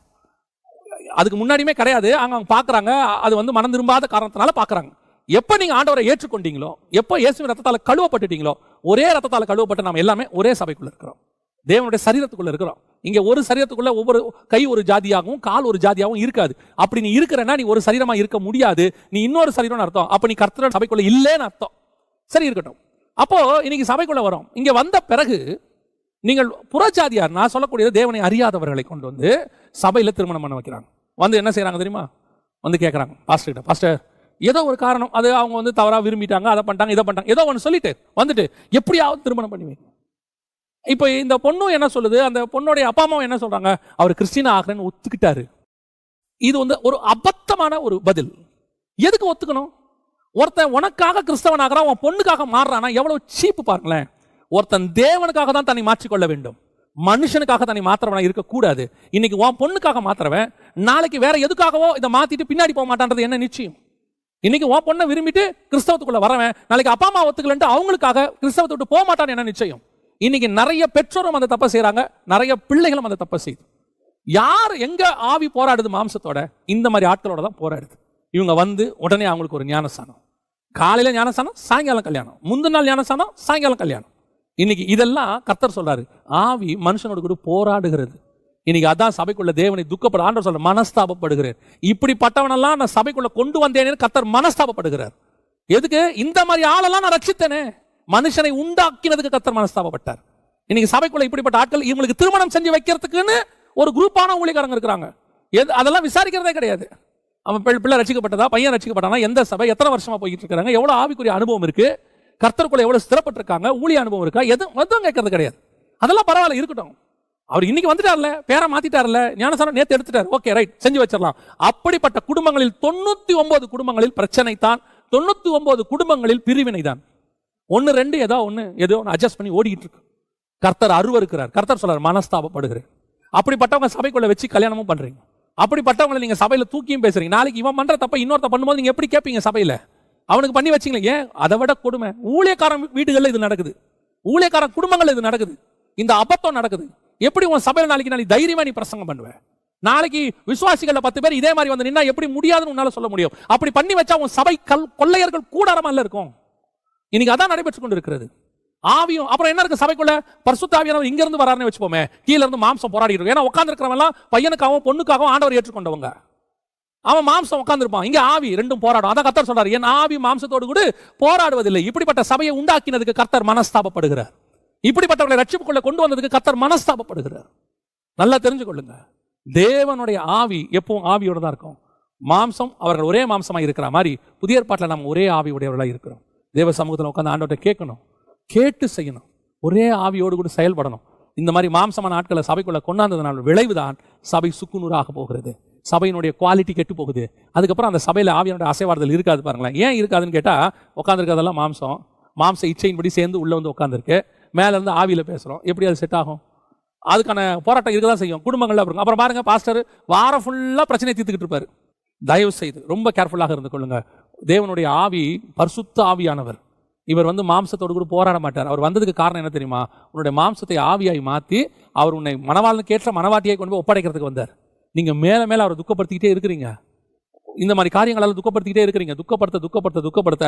அதுக்கு முன்னாடியுமே கிடையாது. அவங்க பாக்குறாங்க, அது வந்து மனம் திரும்பாத காரணத்தினால பாக்குறாங்க. எப்ப நீங்க ஆண்டவரை ஏற்றுக்கொண்டீங்களோ, எப்ப இயேசுவின் ரத்தத்தால கழுவப்பட்டுட்டீங்களோ, ஒரே ரத்தத்தால கழுவப்பட்ட நாம எல்லாமே ஒரே சபைக்குள்ள இருக்கிறோம், தேவனுடைய சரீரத்துக்குள்ள இருக்கிறோம். இங்க ஒரு சரீரத்துக்குள்ள ஒவ்வொரு கை ஒரு ஜாதியாகவும் கால் ஒரு ஜாதியாகவும் இருக்காது. அப்படி நீ இருக்கிறன்னா நீ ஒரு சரீரமா இருக்க முடியாது, நீ இன்னொரு சரீரம்னு அர்த்தம். அப்ப நீ கர்த்தர் சபைக்குள்ள இல்லைன்னு அர்த்தம். சரி இருக்கட்டும். அப்போ இன்னைக்கு சபைக்குள்ள வரோம். இங்க வந்த பிறகு நீங்கள் புறஜாதியார், நான் சொல்லக்கூடியது தேவனை அறியாதவர்களை கொண்டு வந்து சபையில திருமணம் பண்ண வைக்கிறாங்க. வந்து என்ன செய்யறாங்க தெரியுமா? வந்து கேட்குறாங்க பாஸ்டர் கிட்ட, பாஸ்டர் ஏதோ ஒரு காரணம், அது அவங்க வந்து தவறாக விரும்பிட்டாங்க, அதை பண்ணிட்டாங்க, இதை பண்ணிட்டாங்க, ஏதோ ஒன்று சொல்லிட்டு வந்துட்டு எப்படியாவது திருமணம் பண்ணுவீங்க. இப்போ இந்த பொண்ணும் என்ன சொல்லுது, அந்த பொண்ணுடைய அப்பா அம்மாவும் என்ன சொல்றாங்க, அவர் கிறிஸ்டினா ஆகிறேன்னு ஒத்துக்கிட்டாரு. இது வந்து ஒரு அபத்தமான ஒரு பதில். எதுக்கு ஒத்துக்கணும்? ஒருத்தன் உனக்காக கிறிஸ்தவன் ஆகிறான், உன் பொண்ணுக்காக மாறுறானா எவ்வளவு சீப்பு பாருங்களேன். ஒருத்தன் தேவனுக்காக தான் தன்னை மாற்றிக்கொள்ள வேண்டும், மனுஷனுக்காக தன்னை மாத்திரவனா இருக்கக்கூடாது. இன்னைக்கு உன் பொண்ணுக்காக மாத்திரவன் நாளைக்கு வேற எதுக்காகவோ இதை மாத்திட்டு பின்னாடி போக மாட்டான்றது என்ன நிச்சயம்? இன்னைக்கு உன் பொண்ணை விரும்பிட்டு கிறிஸ்தவத்துக்குள்ள வரவன் நாளைக்கு அப்பா அம்மா ஒத்துக்கலன்ட்டு அவங்களுக்காக கிறிஸ்தவத்தை விட்டு போக மாட்டான்னு என்ன நிச்சயம்? இன்னைக்கு நிறைய பெற்றோரும் அந்த தப்பை செய்யறாங்க, நிறைய பிள்ளைகளும் அந்த தப்பை செய்யுது. யார் எங்க ஆவி போராடுது மாம்சத்தோட? இந்த மாதிரி ஆட்களோட தான் போராடுது. இவங்க வந்து உடனே அவங்களுக்கு ஒரு ஞானஸ்தானம், காலையில ஞானஸ்தானம், சாயங்காலம் கல்யாணம், முந்தின நாள் ஞானஸ்தானம், சாயங்காலம் கல்யாணம். இன்னைக்கு இதெல்லாம் கர்த்தர் சொல்றாரு, ஆவி மனுஷனோட கூட போராடுகிறது. இன்னைக்கு அதான் சபைக்குள்ள தேவனை துக்கப்பட ஆண்டவர் சொல்ற, மனஸ்தாபப்படுகிறார். இப்படிப்பட்டவனெல்லாம் நான் சபைக்குள்ள கொண்டு வந்தேன்னு கர்த்தர் மனஸ்தாபப்படுகிறார். எதுக்கு? இந்த மாதிரி ஆளெல்லாம் நான் ரட்சித்தேனே. மனுஷனை உண்டாக்கினதுக்கு கர்த்தர் மனஸ்தாபப்பட்டார். இன்னைக்கு சபைக்குள்ள இப்படிப்பட்ட ஆட்கள் இவங்களுக்கு திருமணம் செஞ்சு வைக்கிறதுக்குன்னு ஒரு குரூப்பான ஊழியக்காரங்க இருக்கிறாங்க. அதெல்லாம் விசாரிக்கிறதே கிடையாது. அவன் பிள்ளை ரட்சிக்கப்பட்டதா, பையன் ரட்சிக்கப்பட்டானா, எந்த சபை, எத்தனை வருஷமா போயிட்டு இருக்காங்க, எவ்வளவு ஆவிக்குரிய அனுபவம் இருக்கு, கர்த்தருக்குள்ள எவ்வளவு ஸ்திரப்பட்டிருக்காங்க, ஊழிய அனுபவம் இருக்கா, எதுவும் கேட்கறது கிடையாது. அதெல்லாம் பரவாயில்ல, இருக்கட்டும். அவர் இன்னைக்கு வந்துட்டார்ல, பேரை மாத்திட்டார்ல, ஞானசானம் நேத்து எடுத்துட்டார், ஓகே ரைட், செஞ்சு வச்சிடலாம். அப்படிப்பட்ட குடும்பங்களில் 99 குடும்பங்களில் பிரச்சனை தான், 99 குடும்பங்களில் பிரிவினை தான். 1-2 ஏதோ ஒன்று அட்ஜஸ்ட் பண்ணி ஓடிக்கிட்டு இருக்கு. கர்த்தர் அருவருக்கிறார். கர்த்தர் சொல்றார், மனஸ்தாபப்படுகிறேன். அப்படிப்பட்டவங்க சபைக்குள்ள வச்சு கல்யாணமும் பண்றீங்க, அப்படிப்பட்டவங்களை நீங்க சபையில தூக்கியும் பேசுறீங்க. நாளைக்கு இவன் பண்ற தப்ப இன்னொருத்த பண்ணும்போது நீங்க எப்படி கேட்பீங்க சபையில? அவனுக்கு பண்ணி வச்சீங்களே, ஏன் அதை விட கொடுமை ஊழியக்காரன் வீடுகளில் இது நடக்குது, ஊழியக்காரன் குடும்பங்கள் இது நடக்குது, இந்த அபத்தம் நடக்குது. எப்படி உன் சபையில் நாளைக்கு தைரியமா நீ பிரசங்கம் பண்ணுவேன்? நாளைக்கு விசுவாசிகள் 10 பேர் இதே மாதிரி வந்து நின்னா எப்படி முடியாதுன்னு உன்னால சொல்ல முடியும்? அப்படி பண்ணி வச்சா உன் சபை கொள்ளையர்கள் கூடாரமா இருக்கும். இன்னைக்கு அதான் நடைபெற்று கொண்டு இருக்கிறது. ஆவியும் அப்புறம் என்ன இருக்கு சபைக்குள்ள? பரிசுத்த ஆவியானவர் இங்க இருந்து வராருன்னு வச்சுப்போமே, கீழ இருந்து மாம்சம் போராடி இருக்கு. ஏன்னா உட்கார்ந்து இருக்கிறவங்க எல்லாம் பையனுக்காகவும் பொண்ணுக்காகவும் ஆண்டவர் ஏற்றுக்கொண்டவங்க. அவன் மாம்சம் உட்கார்ந்துருப்பான், இங்க ஆவி ரெண்டும் போராடும். அதான் கர்த்தர் சொல்றாரு, என் ஆவி மாம்சத்தோடு கூட போராடுவதில்லை. இப்படிப்பட்ட சபையை உண்டாக்கினதுக்கு கர்த்தர் மனஸ்தாபப்படுகிறார். இப்படிப்பட்டவர்களை ரட்சிப்புக்குள்ள கொண்டு வந்ததுக்கு கர்த்தர் மனஸ்தாபப்படுகிறார். நல்லா தெரிஞ்சுக்கொள்ளுங்க, தேவனுடைய ஆவி எப்பவும் ஆவியோட தான் இருக்கும். மாம்சம் அவர்கள் ஒரே மாம்சமா இருக்கிற மாதிரி புதிய ஏற்பாட்டில் நம்ம ஒரே ஆவி உடையவர்களாக இருக்கிறோம். தேவ சமூகத்தில் உட்கார்ந்து ஆண்டவர்கிட்ட கேட்கணும், கேட்டு செய்யணும், ஒரே ஆவியோடு கூட செயல்படணும். இந்த மாதிரி மாம்சமான ஆட்களை சபைக்குள்ள கொண்டாந்ததுனால விளைவுதான் சபை சுக்குநூறாக போகிறது, சபையினுடைய குவாலிட்டி கெட்டு போகுது. அதுக்கப்புறம் அந்த சபையில் ஆவியானுடைய அசைவாடுதல் இருக்காது. பாருங்களேன், ஏன் இருக்காதுன்னு கேட்டால், உட்காந்துருக்கிறதெல்லாம் மாம்ச இச்சையின்படி சேர்ந்து உள்ள வந்து உட்காந்துருக்கு, மேல இருந்து ஆவியில பேசுறோம். எப்படி அது செட் ஆகும்? அதுக்கான போராட்டம் இருக்கதான் செய்யும் குடும்பங்கள்ல. அப்புறம் பாருங்க, பாஸ்டர் வாரம் ஃபுல்லா பிரச்சனை தீர்த்துக்கிட்டு இருப்பாரு. தயவு செய்து ரொம்ப கேர்ஃபுல்லாக இருந்து கொள்ளுங்க. தேவனுடைய ஆவி பரிசுத்த ஆவியானவர். இவர் வந்து மாம்சத்தோடு கூட போராட மாட்டார். அவர் வந்ததுக்கு காரணம் என்ன தெரியுமா? உன்னுடைய மாம்சத்தை ஆவியாய் மாற்றி அவர் உன்னை மனவாளனுக்கு ஏற்ற மனவாட்டியை கொண்டு போய் ஒப்படைக்கிறதுக்கு வந்தார். நீங்க மேல மேல அவரை துக்கப்படுத்திக்கிட்டே இருக்கிறீங்க, இந்த மாதிரி காரியங்களால துக்கப்படுத்திக்கிட்டே இருக்கிறீங்க. துக்கப்படுத்த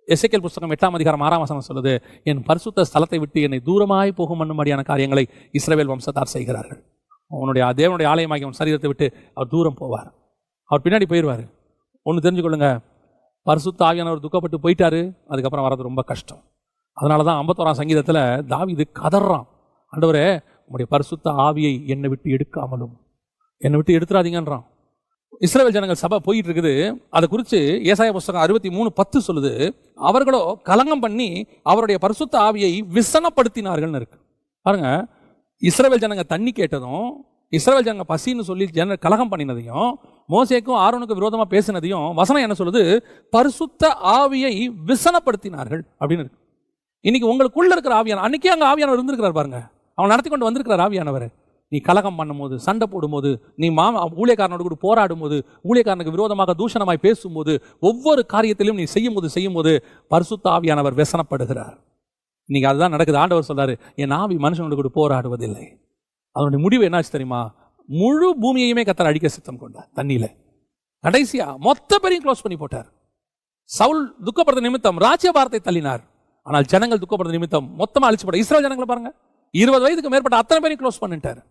எசேக்கியேல் புத்தகம் 8ஆம் அதிகாரம் 6ஆம் வசனம் சொல்லுது, என் பரிசுத்த ஸ்தலத்தை விட்டு என்னை தூரமாய் போகும் பண்ணும்படியான காரியங்களை இஸ்ரவேல் வம்சத்தார் செய்கிறார்கள். அவனுடைய தேவனுடைய ஆலயமாகி அவன் சரீரத்தை விட்டு அவர் தூரம் போவார், அவர் பின்னாடி போயிடுவார். ஒன்று தெரிஞ்சுக்கொள்ளுங்க, பரிசுத்த ஆவியானவர் துக்கப்பட்டு போயிட்டாரு, அதுக்கப்புறம் வர்றது ரொம்ப கஷ்டம். அதனால தான் 51ஆம் சங்கீதத்தில் தாவீது கதறான், ஆண்டவரே உங்களுடைய பரிசுத்த ஆவியை என்னை விட்டு எடுக்காமலும் என்னை விட்டு எடுத்துறாதீங்கன்றான். இஸ்ரவேல் ஜனங்கள் சபை போயிட்டு இருக்குது. அதை குறித்து ஏசாயா புத்தகம் 63:10 சொல்லுது, அவர்களோ கலங்கம் பண்ணி அவருடைய பரிசுத்த ஆவியை விசனப்படுத்தினார்கள் இருக்கு. பாருங்க, இஸ்ரவேல் ஜனங்க தண்ணி கேட்டதும், இஸ்ரவேல் ஜனங்க பசின்னு சொல்லி கலகம் பண்ணினதையும், மோசேக்கும் ஆரோனுக்கும் விரோதமா பேசினதையும் வசனம் என்ன சொல்லுது? பரிசுத்த ஆவியை விசனப்படுத்தினார்கள் அப்படின்னு இருக்கு. இன்னைக்கு உங்களுக்குள்ள இருக்கிற ஆவியான, அன்னைக்கே அங்க ஆவியானவர் இருந்திருக்கிறார் பாருங்க, அவன் நடத்தி கொண்டு வந்திருக்கிறார் ஆவியானவர். நீ கலகம் பண்ணும் போது, சண்டை போடும்போது, நீ ஊழியக்காரனோடு கூட போராடும் போது, ஊழியக்காரனுக்கு விரோதமாக தூஷணமாய் பேசும்போது, ஒவ்வொரு காரியத்திலும் நீ செய்யும் போது பரிசுத்த ஆவியானவர் விசனப்படுகிறார். இன்னைக்கு அதுதான் நடக்குது. ஆண்டவர் சொல்றாரு, என் ஆவி மனுஷனோடு கூட போராடுவதில்லை. அதனுடைய முடிவு என்னாச்சு தெரியுமா? முழு பூமியையுமே கர்த்தர் அழிக்க சித்தம் கொண்டார் தண்ணியில. கடைசியா மொத்த பேரையும் க்ளோஸ் பண்ணி போட்டார். சவுல் துக்கப்படுத்த நிமித்தம் ராஜ்யபாரத்தை தள்ளினார், ஆனால் ஜனங்கள் துக்கப்படுத்த நிமித்தம் மொத்தமா அழிச்சு போட்டார். இஸ்ரவேல் ஜனங்களை பாருங்க, 20 வயதுக்கு மேற்பட்ட அத்தனை பேரையும் க்ளோஸ் பண்ணிட்டார்.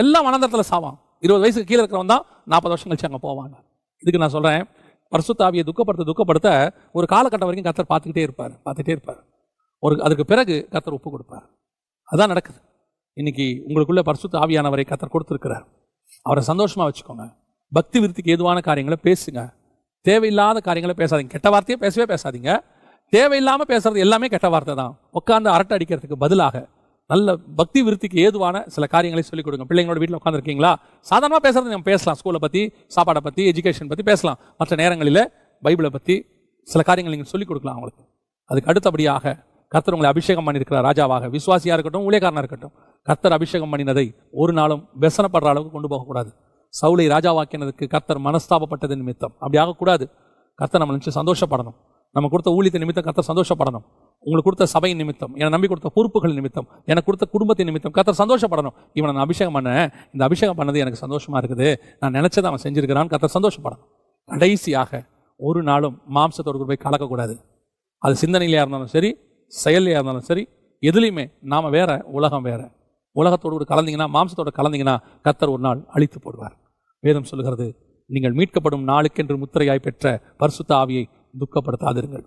எல்லாம் வனாந்தரத்தில் சாவான். 20 வயசுக்கு கீழே இருக்கிறவன் தான் 40 வருஷம் கழிச்சு அங்கே போவாங்க. இதுக்கு நான் சொல்றேன், பரிசுத்த ஆவியை துக்கப்படுத்த ஒரு காலகட்டம் வரைக்கும் கர்த்தர் பார்த்துட்டே இருப்பார். அதுக்கு பிறகு கர்த்தர் ஒப்பு கொடுப்பார். அதான் நடக்குது. இன்னைக்கு உங்களுக்குள்ள பரிசுத்த ஆவியானவரை கர்த்தர் கொடுத்திருக்கிறார். அவரை சந்தோஷமா வச்சுக்கோங்க. பக்தி விருத்திக்கு ஏதுவான காரியங்களை பேசுங்க. தேவையில்லாத காரியங்களை பேசாதீங்க. கெட்ட வார்த்தையே பேசவே பேசாதீங்க. தேவையில்லாமல் பேசுறது எல்லாமே கெட்ட வார்த்தை தான். உட்காந்து அரட்டை அடிக்கிறதுக்கு பதிலாக நல்ல பக்தி விருத்திக்கு ஏதுவான சில காரியங்களை சொல்லிக் கொடுங்க. பிள்ளைங்களோட வீட்டில் உட்காந்துருக்கீங்களா, சாதாரணமாக பேசுறது நம்ம பேசலாம். ஸ்கூலை பற்றி, சாப்பாடை பற்றி, எஜுகேஷன் பற்றி பேசலாம். மற்ற நேரங்களில் பைபிளை பற்றி சில காரியங்கள் நீங்கள் சொல்லிக் கொடுக்கலாம் அவங்களுக்கு. அதுக்கு அடுத்தபடியாக கர்த்தர் உங்களை அபிஷேகம் பண்ணியிருக்கிற ராஜாவாக, விசுவாசியாக இருக்கட்டும், ஊழியக்காரனாக இருக்கட்டும், கர்த்தர் அபிஷேகம் பண்ணினதை ஒரு நாளும் व्यसனப்படுற அளவுக்கு கொண்டு போகக்கூடாது. சவுலை ராஜாவாக்கினதுக்கு கர்த்தர் மனஸ்தாபப்பட்டது நிமித்தம் அப்படி ஆகக்கூடாது. கர்த்தர் நம்ம நினைச்சு சந்தோஷப்படணும். நம்ம கொடுத்த ஊழியத்தின் நிமித்தம் கர்த்தர் சந்தோஷப்படணும். உங்களுக்கு கொடுத்த சபையின் நிமித்தம், என்னை நம்பி கொடுத்த பொறுப்புகள் நிமித்தம், எனக்கு கொடுத்த குடும்பத்தின் நிமித்தம் கர்த்தர் சந்தோஷப்படணும். இவனை நான் அபிஷேகம் பண்ணேன், இந்த அபிஷேகம் பண்ணது எனக்கு சந்தோஷமா இருக்குது, நான் நினைச்சதை அவன் செஞ்சிருக்கிறான்னு கர்த்தர் சந்தோஷப்படணும். கடைசியாக ஒரு நாளும் மாம்சத்தோடு போய் கலக்கக்கூடாது. அது சிந்தனையிலையாக இருந்தாலும் சரி, செயலையாக இருந்தாலும் சரி, எதுலையுமே நாம வேற, உலகம் வேற. உலகத்தோடு கலந்தீங்கன்னா, மாம்சத்தோடு கலந்தீங்கன்னா கர்த்தர் ஒரு நாள் அழித்து போடுவார். வேதம் சொல்லுகிறது, நீங்கள் மீட்கப்படும் நாளுக்கென்று முத்திரையாய் பெற்ற பரிசுத்த ஆவியை துக்கப்படுத்தாதிருங்கள்.